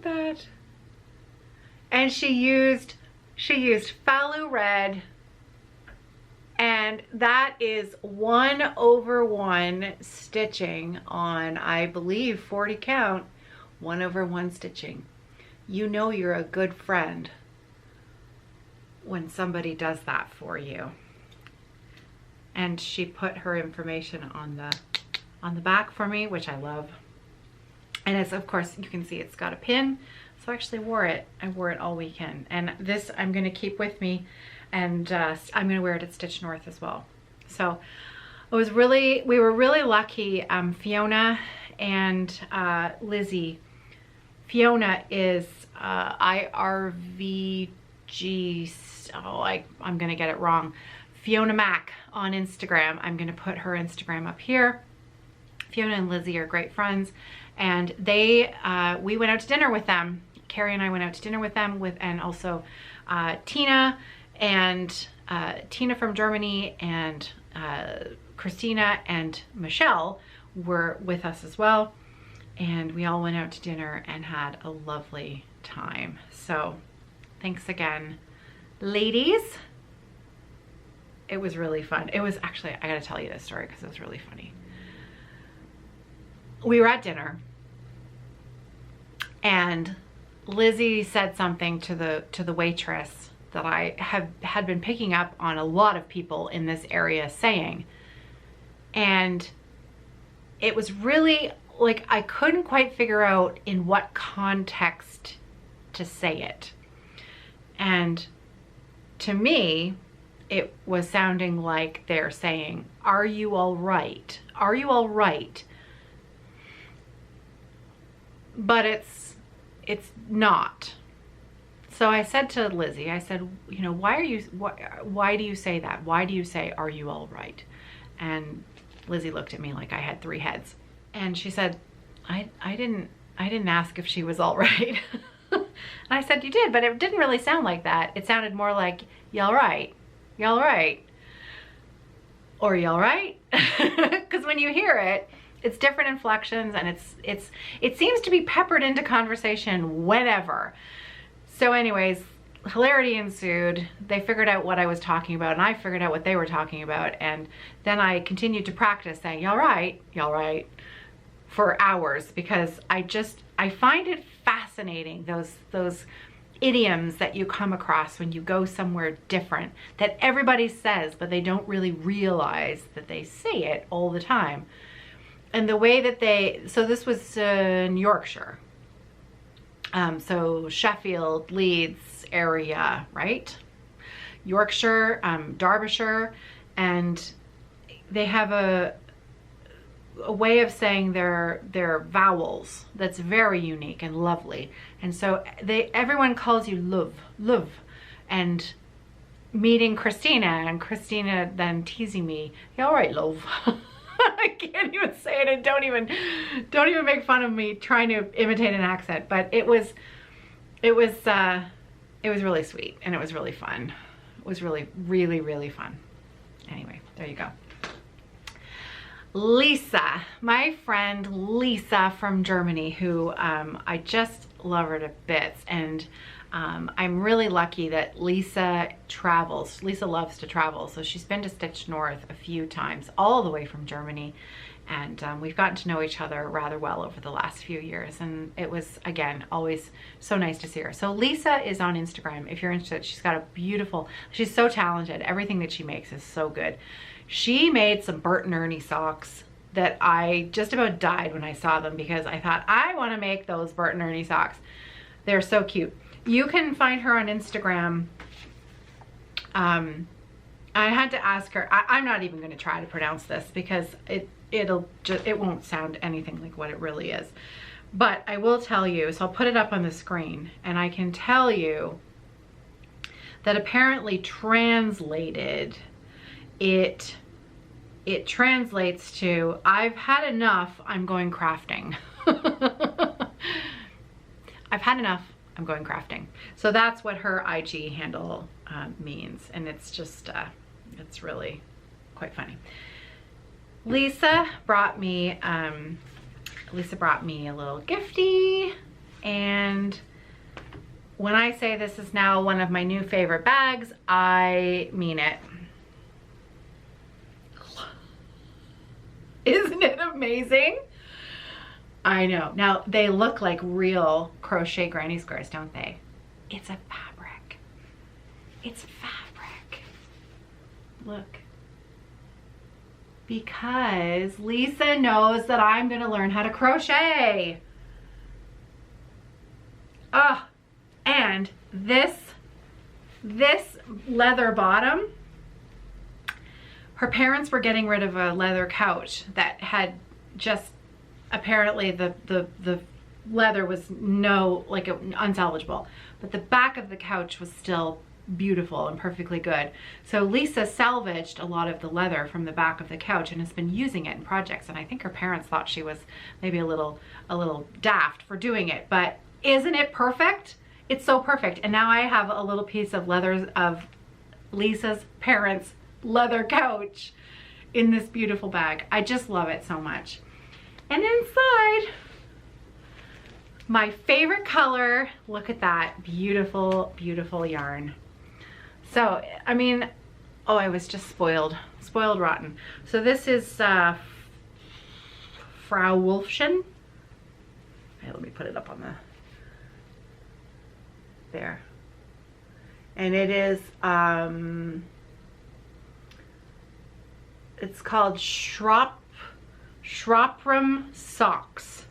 that. And she used Fallow Red, and that is 1/1 stitching on, I believe, 40 count, 1/1 stitching. You know you're a good friend when somebody does that for you. And she put her information on the back for me, which I love. And it's, of course, you can see it's got a pin. So I actually wore it. I wore it all weekend. And this I'm going to keep with me. And I'm going to wear it at Stitch North as well. So we were really lucky. Fiona and Lizzie. Fiona is IRVG, I'm going to get it wrong. Fiona Mac on Instagram. I'm going to put her Instagram up here. Fiona and Lizzie are great friends. And we went out to dinner with them. Carrie and I went out to dinner with them, and also Tina from Germany, and Christina and Michelle were with us as well. And we all went out to dinner and had a lovely time. So thanks again, ladies. It was really fun. It was actually, I gotta tell you this story because it was really funny. We were at dinner and Lizzie said something to the waitress that I had been picking up on a lot of people in this area saying. And it was really like, I couldn't quite figure out in what context to say it. And to me, it was sounding like they're saying, "Are you all right? Are you all right?" But it's not. So I said to Lizzie, I said, you know, why do you say that? Why do you say, "Are you all right?" And Lizzie looked at me like I had 3 heads. And she said, I didn't I didn't ask if she was all right. And I said, you did, but it didn't really sound like that. It sounded more like, you all right? You all right? Or you all right? Because when you hear it, it's different inflections, and it seems to be peppered into conversation whenever. So anyways, hilarity ensued. They figured out what I was talking about, and I figured out what they were talking about, and then I continued to practice saying, you all right? You all right? For hours, because I find it fascinating, those idioms that you come across when you go somewhere different that everybody says, but they don't really realize that they say it all the time. And the way that so this was in Yorkshire, so Sheffield, Leeds area, right? Yorkshire, Derbyshire, and they have a way of saying their vowels that's very unique and lovely. And so everyone calls you love. And meeting Christina, and Christina then teasing me, you all right, love? I can't even say it, and don't even make fun of me trying to imitate an accent. But it was really sweet, and it was really fun. It was really, really, really fun. Anyway, there you go. Lisa, my friend Lisa from Germany, who I just love her to bits, and I'm really lucky that Lisa travels. Lisa loves to travel, so she's been to Stitch North a few times, all the way from Germany, and we've gotten to know each other rather well over the last few years, and it was, again, always so nice to see her. So Lisa is on Instagram if you're interested. She's got she's so talented. Everything that she makes is so good. She made some Bert and Ernie socks that I just about died when I saw them, because I thought, I want to make those Bert and Ernie socks. They're so cute. You can find her on Instagram. I had to ask her. I'm not even going to try to pronounce this, because it won't sound anything like what it really is. But I will tell you, so I'll put it up on the screen, and I can tell you that apparently translated, it translates to, I've had enough, I'm going crafting. I've had enough, I'm going crafting. So that's what her IG handle means, and it's just, it's really quite funny. Lisa brought me a little gifty, and when I say this is now one of my new favorite bags, I mean it. Isn't it amazing? I know. Now, they look like real crochet granny squares, don't they? It's a fabric. It's fabric. Look. Because Lisa knows that I'm going to learn how to crochet. Oh, and this leather bottom, her parents were getting rid of a leather couch that had just, apparently the leather was unsalvageable, but the back of the couch was still beautiful and perfectly good. So Lisa salvaged a lot of the leather from the back of the couch and has been using it in projects, and I think her parents thought she was maybe a little daft for doing it, but isn't it perfect? It's so perfect. And now I have a little piece of leather of Lisa's parents' leather couch in this beautiful bag. I just love it so much. And inside, my favorite color, look at that, beautiful, beautiful yarn. So, I mean, oh, I was just spoiled rotten. So this is Frau Wolfchen. Okay, let me put it up on the, there. And it is, it's called Shropshire socks.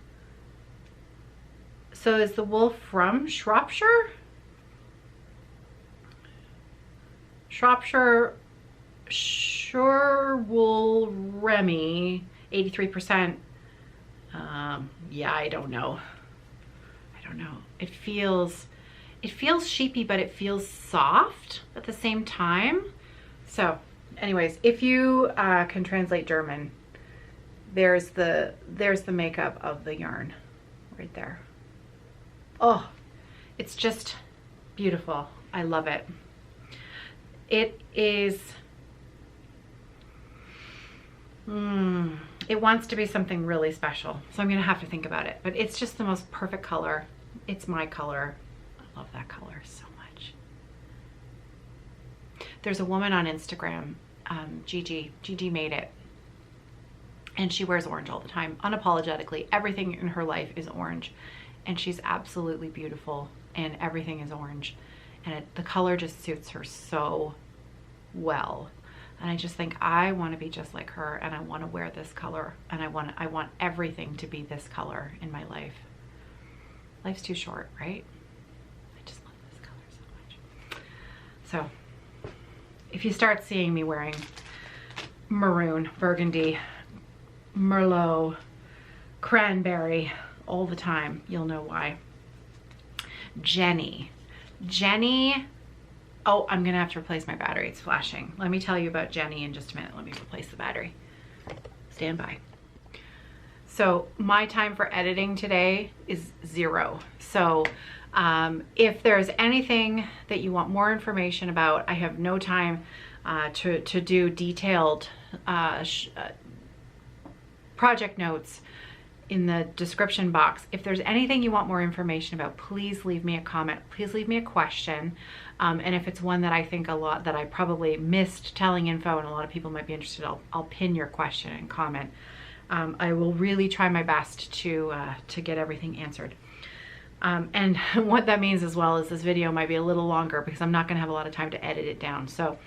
So is the wool from Shropshire? Shropshire wool Remy, 83%. Yeah, I don't know. It feels sheepy, but it feels soft at the same time. So anyways, if you can translate German, there's the makeup of the yarn. right there. Oh, it's just beautiful. I love it. It is, it wants to be something really special. So I'm gonna have to think about it, but it's just the most perfect color. It's my color. I love that color so much. There's a woman on Instagram, Gigi made it. And she wears orange all the time, unapologetically. Everything in her life is orange. And she's absolutely beautiful, and everything is orange. And the color just suits her so well. And I just think I want to be just like her, and I want to wear this color, and I want everything to be this color in my life. Life's too short, right? I just love this color so much. So if you start seeing me wearing maroon, burgundy, Merlot, cranberry all the time, you'll know why. Jenny, oh, I'm gonna have to replace my battery. It's flashing. Let me tell you about Jenny in just a minute. Let me replace the battery. Stand by. So my time for editing today is 0. So if there's anything that you want more information about, I have no time to do detailed project notes in the description box. If there's anything you want more information about, please leave me a comment. Please leave me a question. And if it's one that I think that I probably missed telling info and a lot of people might be interested, I'll pin your question and comment. I will really try my best to get everything answered. And what that means as well is this video might be a little longer because I'm not gonna have a lot of time to edit it down. So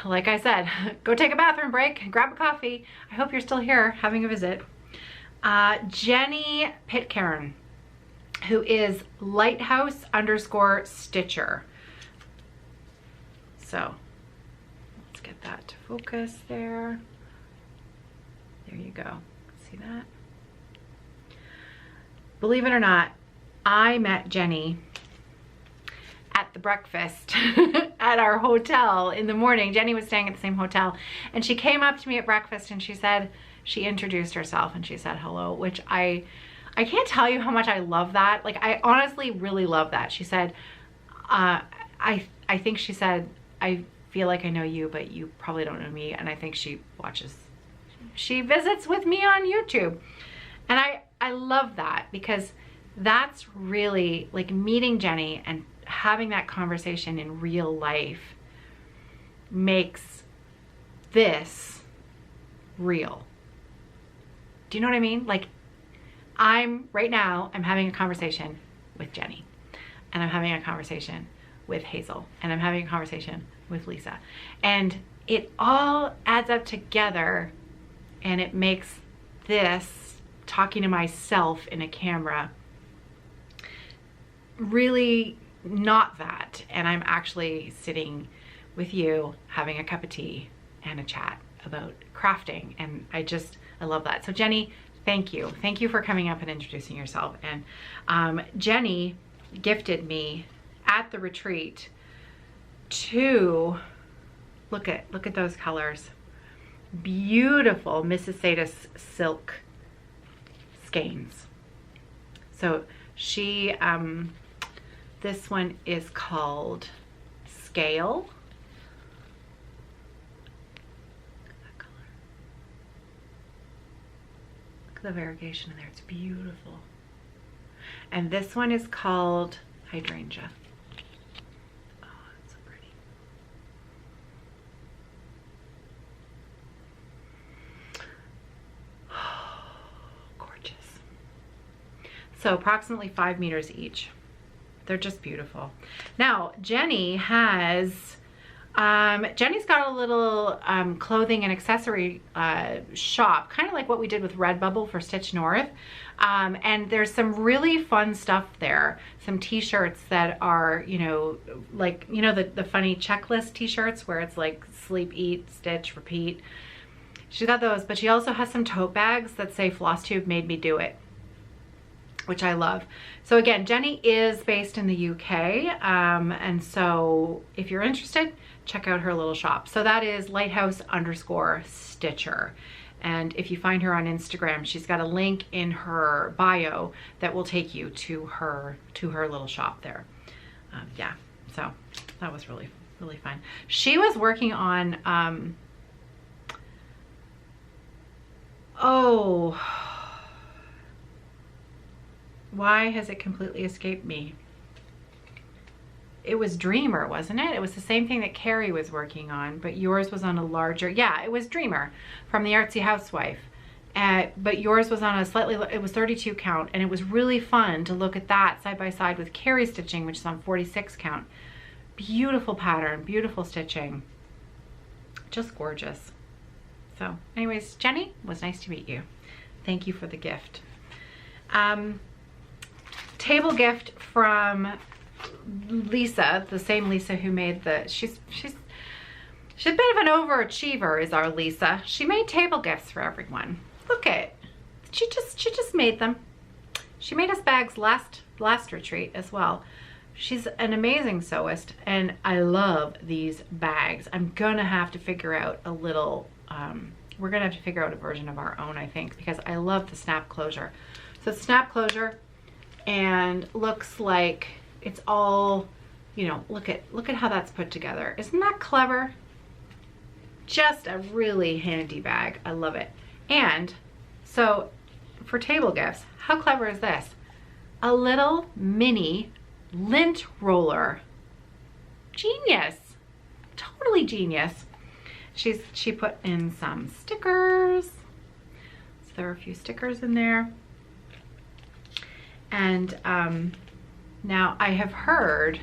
like I said, go take a bathroom break, grab a coffee. I hope you're still here having a visit. Jenny Pitcairn, who is Lighthouse_Stitcher. So let's get that to focus there. There you go. See that? Believe it or not, I met Jenny at the breakfast at our hotel in the morning. Jenny was staying at the same hotel, and she came up to me at breakfast and she introduced herself and she said hello, which I can't tell you how much I love that. Like, I honestly really love that. She said, I think she said, I feel like I know you, but you probably don't know me. And I think she visits with me on YouTube. And I love that, because that's really like meeting Jenny and having that conversation in real life makes this real. Do you know what I mean? Like, right now, I'm having a conversation with Jenny, and I'm having a conversation with Hazel, and I'm having a conversation with Lisa, and it all adds up together, and it makes this talking to myself in a camera really not that. And I'm actually sitting with you having a cup of tea and a chat about crafting, and I love that. So Jenny, thank you for coming up and introducing yourself. And Jenny gifted me at the retreat two, look at those colors, beautiful Mrs. Sadis silk skeins. So she this one is called Scale. That color. Look at the variegation in there. It's beautiful. And this one is called Hydrangea. Oh, it's so pretty. Oh, gorgeous. So approximately 5 meters each. They're just beautiful. Now, Jenny has, Jenny's got a little clothing and accessory shop, kind of like what we did with Redbubble for Stitch North. And there's some really fun stuff there. Some t-shirts that are, you know, like, you know, the funny checklist t-shirts where it's like sleep, eat, stitch, repeat. She's got those, but she also has some tote bags that say Flosstube made me do it, which I love. So again, Jenny is based in the UK. And so if you're interested, check out her little shop. So that is Lighthouse_Stitcher. And if you find her on Instagram, she's got a link in her bio that will take you to her little shop there. Yeah, so that was really, really fun. She was working on, oh, why has it completely escaped me? It was Dreamer, wasn't it? It was the same thing that Carrie was working on, but yours was on a larger, yeah, it was Dreamer from the Artsy Housewife. But yours was on a slightly, it was 32 count, and it was really fun to look at that side by side with Carrie's stitching, which is on 46 count. Beautiful pattern, beautiful stitching, just gorgeous. So anyways, Jenny, it was nice to meet you. Thank you for the gift. Table gift from Lisa, the same Lisa who made the, she's a bit of an overachiever, is our Lisa. She made table gifts for everyone. Look at, she just made them. She made us bags last retreat as well. She's an amazing sewist, and I love these bags. I'm gonna have to figure out a little, we're gonna have to figure out a version of our own, I think, because I love the snap closure. So it's snap closure and looks like it's all, you know, look at how that's put together. Isn't that clever? Just a really handy bag. I love it. And so for table gifts, how clever is this? A little mini lint roller. Genius. Totally genius. She put in some stickers. So there are a few stickers in there. And now I have heard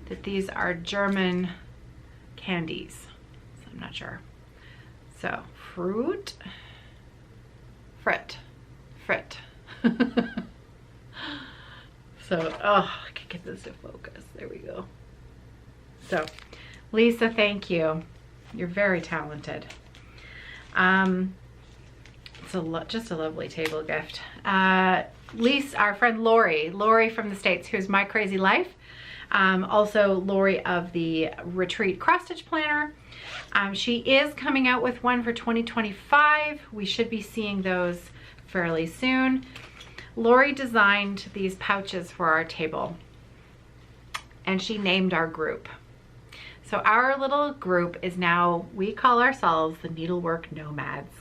that these are German candies, so I'm not sure. So frit. So, oh, I can get this to focus. There we go. So, Lisa, thank you. You're very talented. It's just a lovely table gift. Lisa, our friend Lori from the States, who's My Crazy Life. Also Lori of the Retreat Cross Stitch Planner. She is coming out with one for 2025. We should be seeing those fairly soon. Lori designed these pouches for our table, and she named our group. So our little group is now, we call ourselves the Needlework Nomads,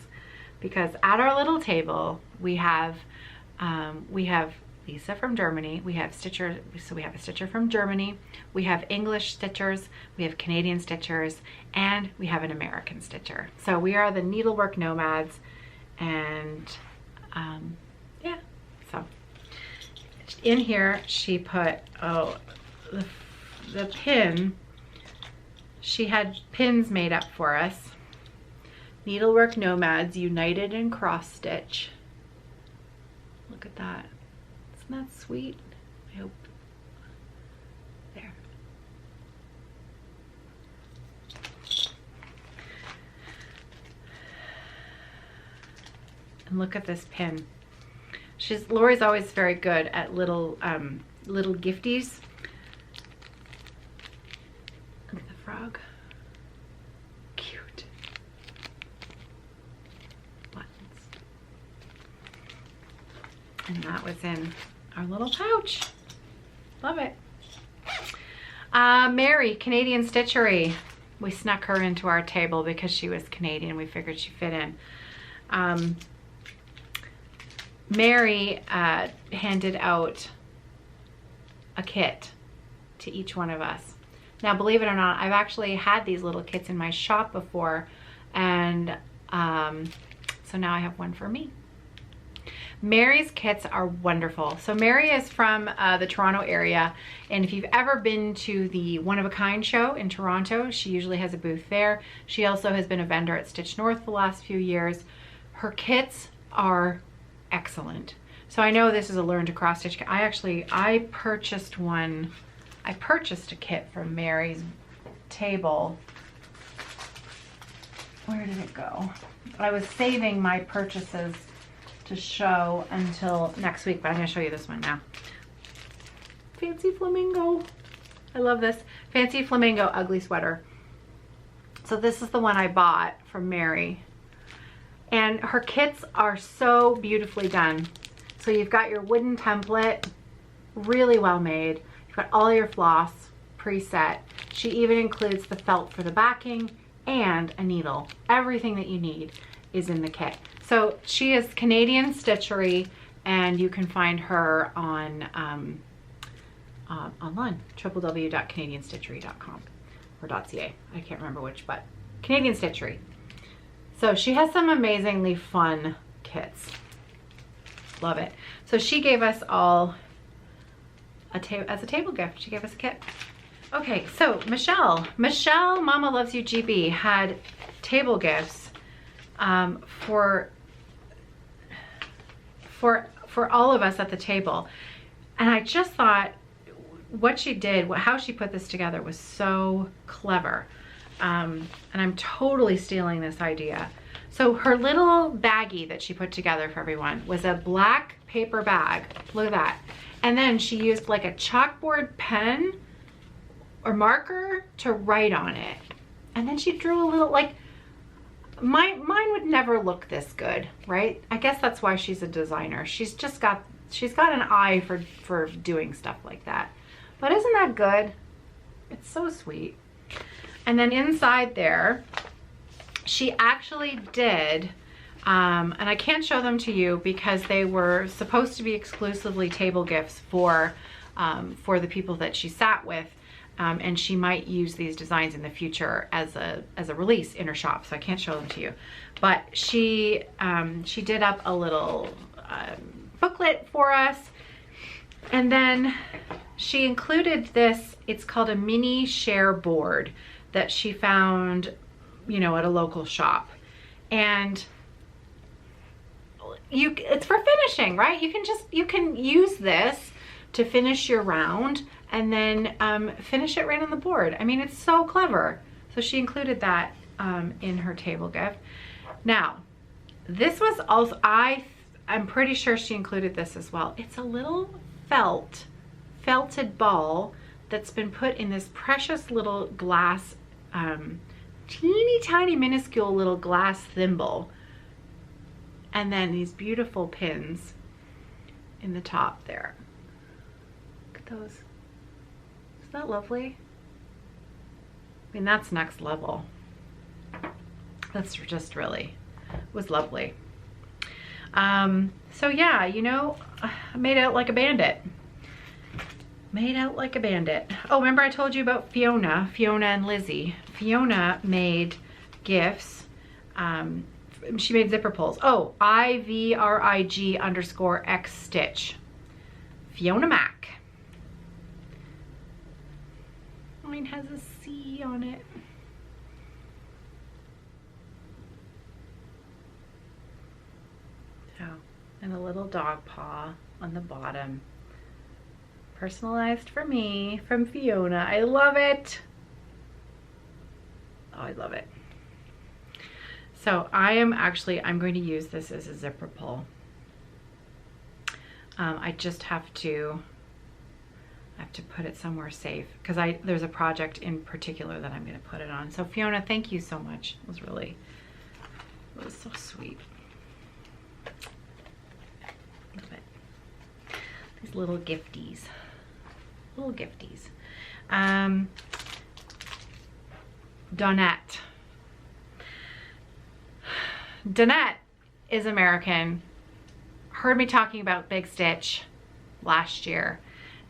because at our little table we have Lisa from Germany, we have stitchers, so we have a stitcher from Germany, we have English stitchers, we have Canadian stitchers, and we have an American stitcher. So we are the Needlework Nomads, and yeah, so in here she put, oh, the pin, she had pins made up for us. Needlework Nomads United in Cross Stitch. Look at that. Isn't that sweet? I hope. There. And look at this pin. Lori's always very good at little gifties. Look at the frog. Cute. Buttons. And that was in our little pouch. Love it. Mary, Canadian Stitchery. We snuck her into our table because she was Canadian. We figured she fit in. Mary handed out a kit to each one of us. Now, believe it or not, I've actually had these little kits in my shop before, and so now I have one for me. Mary's kits are wonderful. So Mary is from the Toronto area, and if you've ever been to the One of a Kind show in Toronto, she usually has a booth there. She also has been a vendor at Stitch North the last few years. Her kits are excellent. So I know this is a learn to cross stitch kit. I purchased one. I purchased a kit from Mary's table. Where did it go? I was saving my purchases to show until next week, but I'm going to show you this one now. Fancy Flamingo. I love this. Fancy Flamingo ugly sweater. So this is the one I bought from Mary. And her kits are so beautifully done. So you've got your wooden template, really well made. You've got all your floss preset. She even includes the felt for the backing and a needle. Everything that you need is in the kit. So she is Canadian Stitchery, and you can find her on online, www.canadianstitchery.com or .ca. I can't remember which, but Canadian Stitchery. So she has some amazingly fun kits. Love it. So she gave us all as a table gift. She gave us a kit. Okay, so Michelle Mama Loves You GB had table gifts for all of us at the table. And I just thought what she did, how she put this together was so clever. And I'm totally stealing this idea. So her little baggie that she put together for everyone was a black paper bag. Look at that. And then she used like a chalkboard pen or marker to write on it. And then she drew a little, like, mine would never look this good, right? I guess that's why she's a designer. She's got an eye for doing stuff like that. But isn't that good? It's so sweet. And then inside there, she actually did, and I can't show them to you because they were supposed to be exclusively table gifts for the people that she sat with, and she might use these designs in the future as a release in her shop, so I can't show them to you. But she did up a little booklet for us, and then she included this. It's called a mini share board that she found, you know, at a local shop. And it's for finishing, right? You can use this to finish your round and then finish it right on the board. I mean, it's so clever. So she included that in her table gift. Now, this was also, I'm pretty sure she included this as well. It's a little felted ball that's been put in this precious little glass, teeny tiny minuscule little glass thimble, and then these beautiful pins in the top there. Look at those. Isn't that lovely? I mean, that's next level. That's just really was lovely. So yeah, you know, I made out like a bandit. Made out like a bandit. Oh, remember I told you about Fiona and Lizzie. Fiona made gifts. She made zipper pulls. Oh, IVRIG_X stitch. Fiona Mac. Mine has a C on it. So, and a little dog paw on the bottom. Personalized for me from Fiona. I love it. Oh, I love it. So I'm going to use this as a zipper pull. I just have to put it somewhere safe because there's a project in particular that I'm going to put it on. So Fiona, thank you so much. It was so sweet. Love it. These little gifties. Little gifties. Donette. Donette is American. Heard me talking about Big Stitch last year,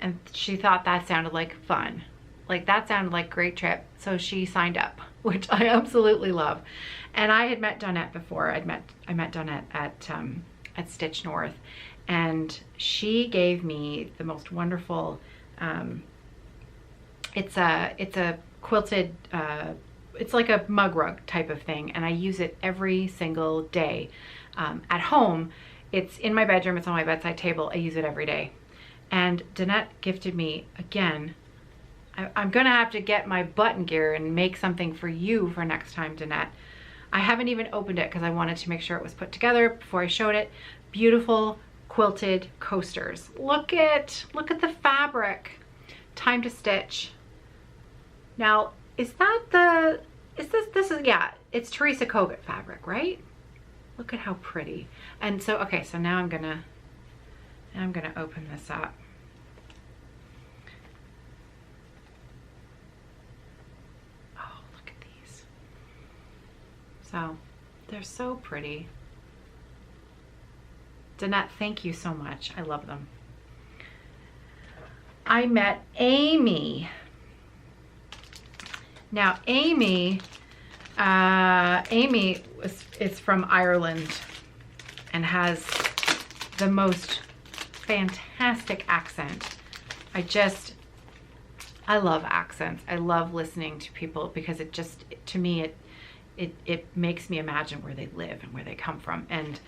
and she thought that sounded like fun. Like that sounded like a great trip. So she signed up, which I absolutely love. And I had met Donette before. I met Donette at Stitch North, and she gave me the most wonderful. It's a quilted. It's like a mug rug type of thing, and I use it every single day. At home, it's in my bedroom. It's on my bedside table. I use it every day. And Donette gifted me again. I'm gonna have to get my button gear and make something for you for next time, Donette. I haven't even opened it because I wanted to make sure it was put together before I showed it. Beautiful quilted coasters. Look at the fabric. Time to stitch. Now, is that it's Teresa Kogut fabric, right? Look at how pretty. And so, okay, so now I'm gonna open this up. Oh, look at these. So, they're so pretty. Danette, thank you so much. I love them. I met Amy. Now, Amy is from Ireland and has the most fantastic accent. I love accents. I love listening to people because it just, to me, it makes me imagine where they live and where they come from. And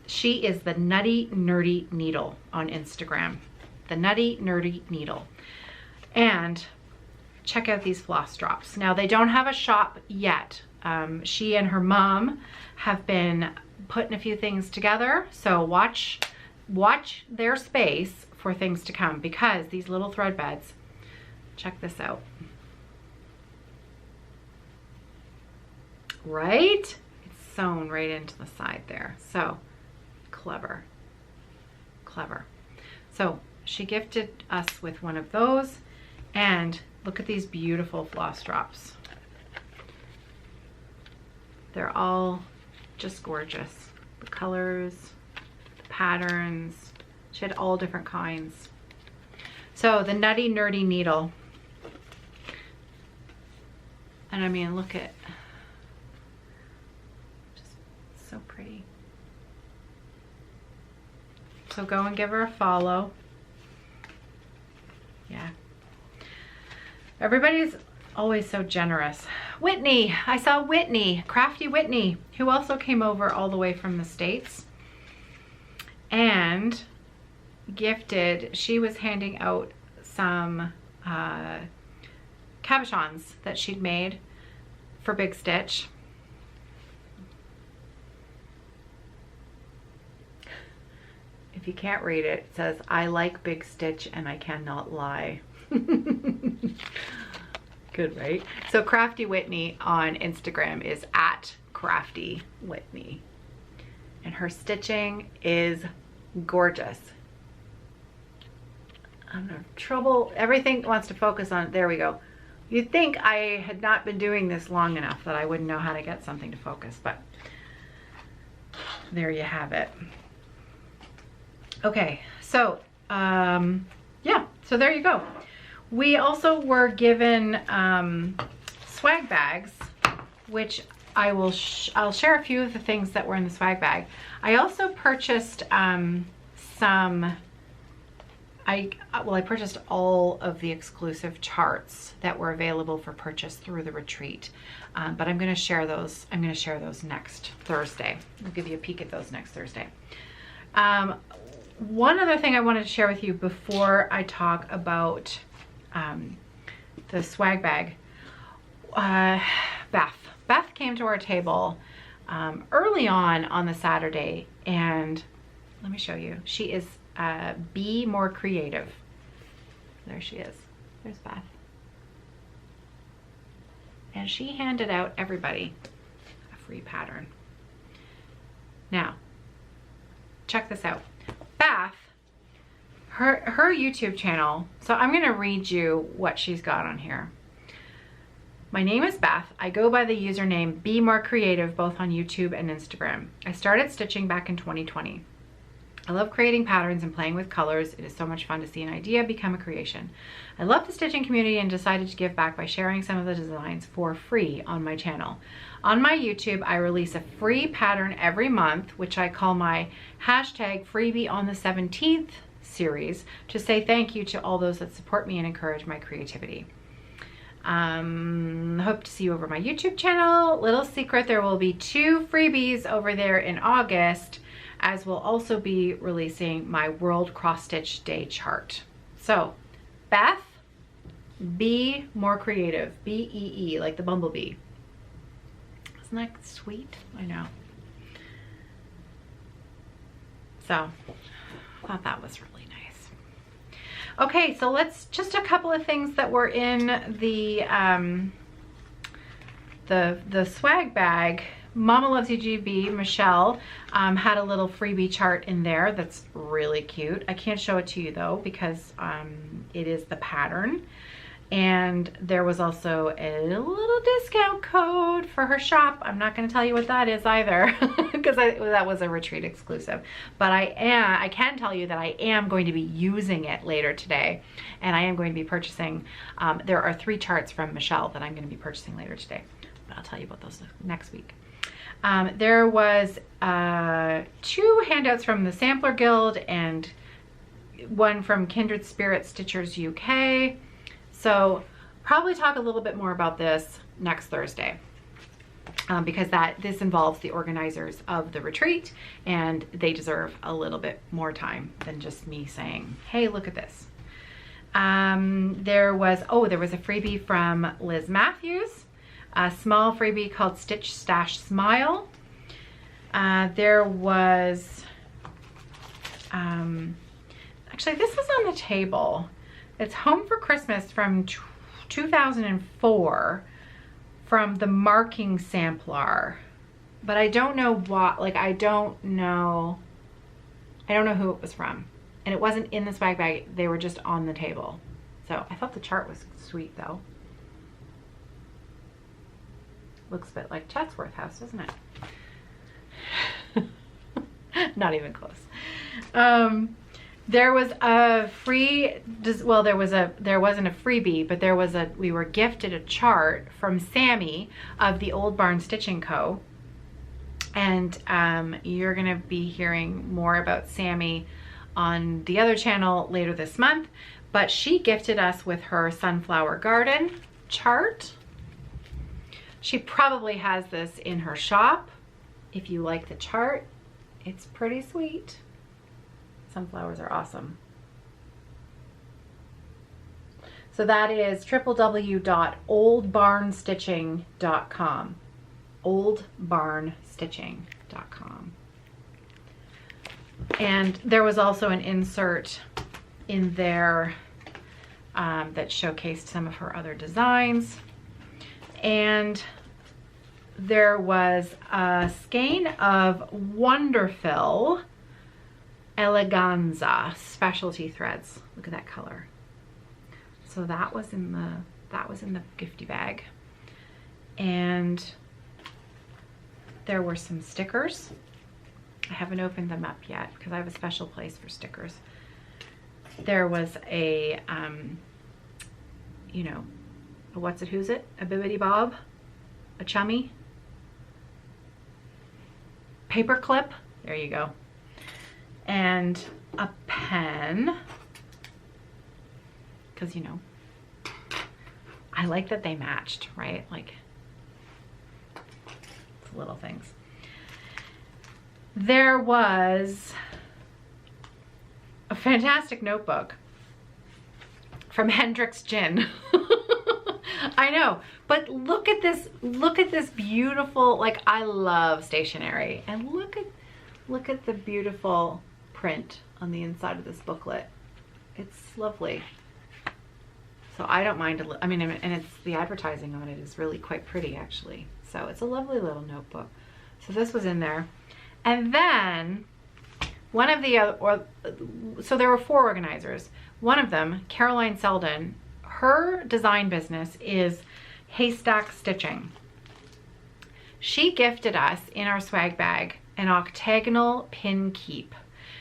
she is the Nutty Nerdy Needle on Instagram. The Nutty Nerdy Needle. And check out these floss drops. Now, they don't have a shop yet. She and her mom have been putting a few things together. So watch their space for things to come, because these little thread beds, check this out. Right? It's sewn right into the side there. So clever, clever. So she gifted us with one of those, and look at these beautiful floss drops. They're all just gorgeous. The colors, the patterns, she had all different kinds. So the Nutty Nerdy Needle. And I mean, look at, just so pretty. So go and give her a follow. Yeah. Everybody's always so generous. Whitney, I saw Whitney, Crafty Whitney, who also came over all the way from the States and gifted, she was handing out some cabochons that she'd made for Big Stitch. If you can't read it, it says, I like Big Stitch and I cannot lie. Good, right? So Crafty Whitney on Instagram is at Crafty Whitney. And her stitching is gorgeous. I'm having trouble, everything wants to focus on, there we go. You'd think I had not been doing this long enough that I wouldn't know how to get something to focus, but there you have it. Okay, so yeah, so there you go. We also were given swag bags, which I'll share a few of the things that were in the swag bag. I also purchased I purchased all of the exclusive charts that were available for purchase through the retreat. But I'm going to share those. I'm going to share those next Thursday. I'll give you a peek at those next Thursday. One other thing I wanted to share with you before I talk about the swag bag. Beth came to our table early on the Saturday, and let me show you. She is Be More Creative. There she is. There's Beth. And she handed out everybody a free pattern. Now, check this out. Beth, her YouTube channel, so I'm going to read you what she's got on here. My name is Beth. I go by the username Be More Creative both on YouTube and Instagram. I started stitching back in 2020. I love creating patterns and playing with colors. It is so much fun to see an idea become a creation. I love the stitching community and decided to give back by sharing some of the designs for free on my channel. On my YouTube, I release a free pattern every month, which I call my hashtag freebie on the 17th series, to say thank you to all those that support me and encourage my creativity. Hope to see you over my YouTube channel. Little secret, there will be 2 freebies over there in August, as we'll also be releasing my World Cross Stitch Day chart. So, Beth, Be More Creative, B-E-E, like the bumblebee. Isn't that sweet? I know. So, I thought that was really nice. Okay, so let's, just a couple of things that were in the swag bag Mama Loves You GB, Michelle, had a little freebie chart in there that's really cute. I can't show it to you though because it is the pattern. And there was also a little discount code for her shop. I'm not going to tell you what that is either because that was a retreat exclusive. But I can tell you that I am going to be using it later today, and I am going to be purchasing. There are 3 charts from Michelle that I'm going to be purchasing later today, but I'll tell you about those next week. There was 2 handouts from the Sampler Guild and one from Kindred Spirit Stitchers UK. So probably talk a little bit more about this next Thursday because this involves the organizers of the retreat, and they deserve a little bit more time than just me saying, hey, look at this. There was a freebie from Liz Matthews, a small freebie called Stitch Stash Smile. There was, actually this was on the table. It's Home for Christmas from 2004 from the Marking Sampler, but I don't know what, like I don't know who it was from, and it wasn't in the swag bag. They were just on the table. So I thought the chart was sweet though. Looks a bit like Chatsworth House, doesn't it? Not even close. There was a free, well, there wasn't a freebie, but we were gifted a chart from Sammy of the Old Barn Stitching Co. And you're gonna be hearing more about Sammy on the other channel later this month, but she gifted us with her Sunflower Garden chart. She probably has this in her shop. If you like the chart, it's pretty sweet. Sunflowers are awesome. So that is www.oldbarnstitching.com. oldbarnstitching.com. And there was also an insert in there that showcased some of her other designs. And there was a skein of Wonderfill Eleganza specialty threads. Look at that color. So that was in the gifty bag. And there were some stickers. I haven't opened them up yet because I have a special place for stickers. There was a you know, a what's it, who's it, a bibbidi bob, a chummy, paper clip, there you go, and a pen, because you know, I like that they matched, right? Like, it's little things. There was a fantastic notebook from Hendrick's Gin. I know, but look at this beautiful, like, I love stationery, and look at the beautiful print on the inside of this booklet. It's lovely. So I don't mind, I mean, and it's, the advertising on it is really quite pretty actually. So it's a lovely little notebook. So this was in there. And then one of the so there were 4 organizers. One of them, Caroline Selden, her design business is Haystack Stitching. She gifted us in our swag bag an octagonal pin keep.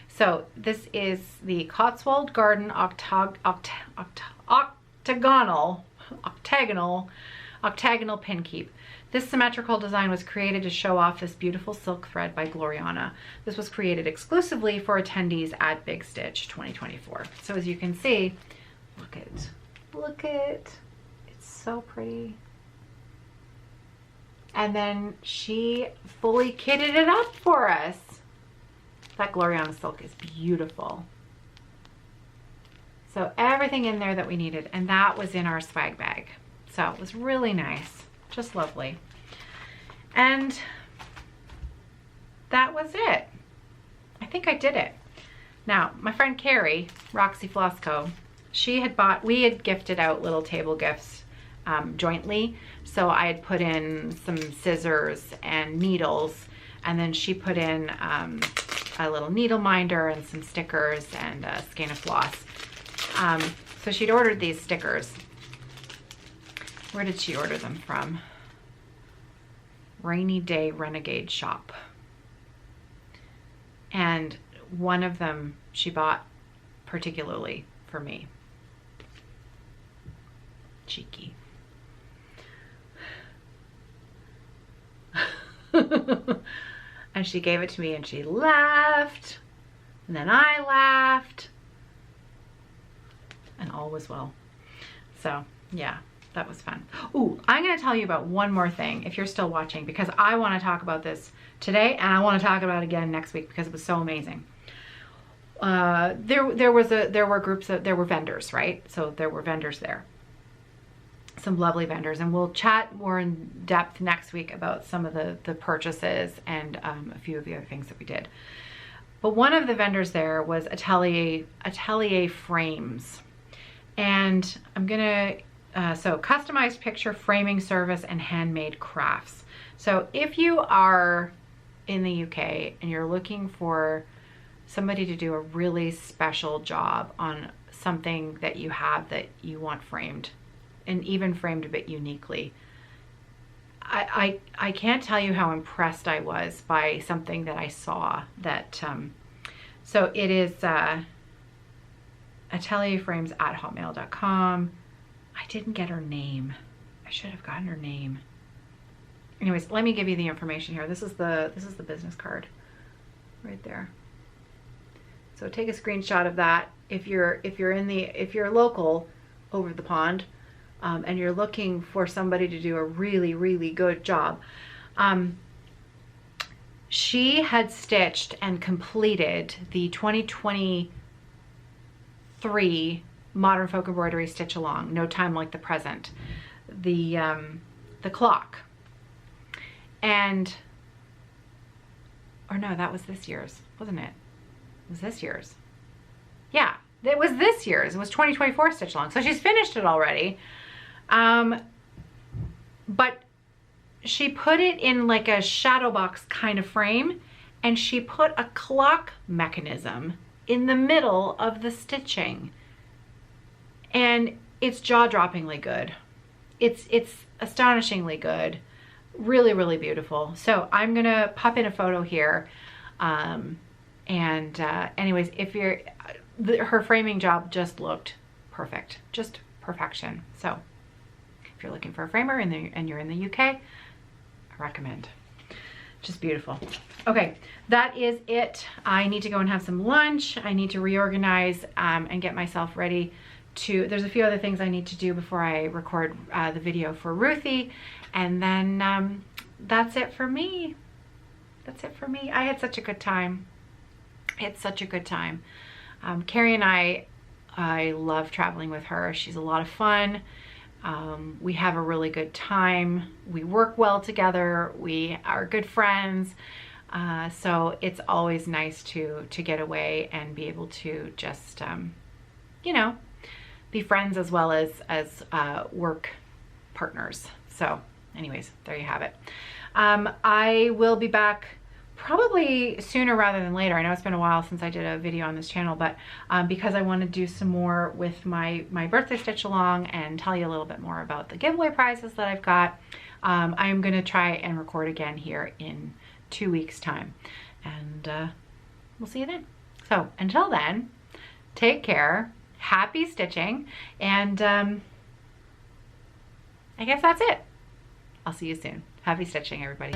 So this is the Cotswold Garden octagonal pin keep. This symmetrical design was created to show off this beautiful silk thread by Gloriana. This was created exclusively for attendees at Big Stitch 2024. So as you can see, look it, it's so pretty. And then she fully kitted it up for us. That Gloriana silk is beautiful. So everything in there that we needed, and that was in our swag bag. So it was really nice, just lovely. And that was it. I think I did it. Now, my friend Carrie, Roxy Flosco, we had gifted out little table gifts jointly. So I had put in some scissors and needles, and then she put in a little needle minder and some stickers and a skein of floss. So she'd ordered these stickers. Where did she order them from? Rainy Day Renegade Shop. And one of them she bought particularly for me. Cheeky. And she gave it to me and she laughed. And then I laughed. And all was well. So, yeah, that was fun. Ooh, I'm going to tell you about one more thing if you're still watching, because I want to talk about this today and I want to talk about it again next week because it was so amazing. There were vendors, right? So there were vendors there. Some lovely vendors, and we'll chat more in depth next week about some of the purchases and a few of the other things that we did. But one of the vendors there was Atelier Frames, and I'm gonna so customized picture framing service and handmade crafts. So if you are in the UK and you're looking for somebody to do a really special job on something that you have that you want framed, and even framed a bit uniquely, I can't tell you how impressed I was by something that I saw that, so it is atelierframes@hotmail.com. I didn't get her name. I should have gotten her name. Anyways, let me give you the information here. This is the business card right there. So take a screenshot of that if you're local over the pond. And you're looking for somebody to do a really, really good job. She had stitched and completed the 2023 Modern Folk Embroidery Stitch Along, No Time Like the Present, the clock. And, or no, that was this year's, wasn't it? It was this year's. Yeah, it was this year's. It was 2024 Stitch Along. So she's finished it already. But she put it in like a shadow box kind of frame, and she put a clock mechanism in the middle of the stitching, and it's jaw-droppingly good. It's astonishingly good. Really, really beautiful. So I'm gonna pop in a photo here. Anyways, if you're, her framing job just looked perfect, just perfection. So if you're looking for a framer and you're in the UK, I recommend. Just beautiful. Okay, that is it. I need to go and have some lunch. I need to reorganize and get myself ready to, there's a few other things I need to do before I record the video for Ruthie. And then that's it for me. That's it for me. I had such a good time. It's such a good time. Carrie and I love traveling with her. She's a lot of fun. We have a really good time. We work well together. We are good friends. So it's always nice to get away and be able to just, you know, be friends as well as work partners. So anyways, there you have it. I will be back probably sooner rather than later. I know it's been a while since I did a video on this channel, but because I want to do some more with my birthday stitch along and tell you a little bit more about the giveaway prizes that I've got, I'm going to try and record again here in 2 weeks time, and we'll see you then. So until then, take care, happy stitching, and I guess that's it. I'll see you soon. Happy stitching, everybody.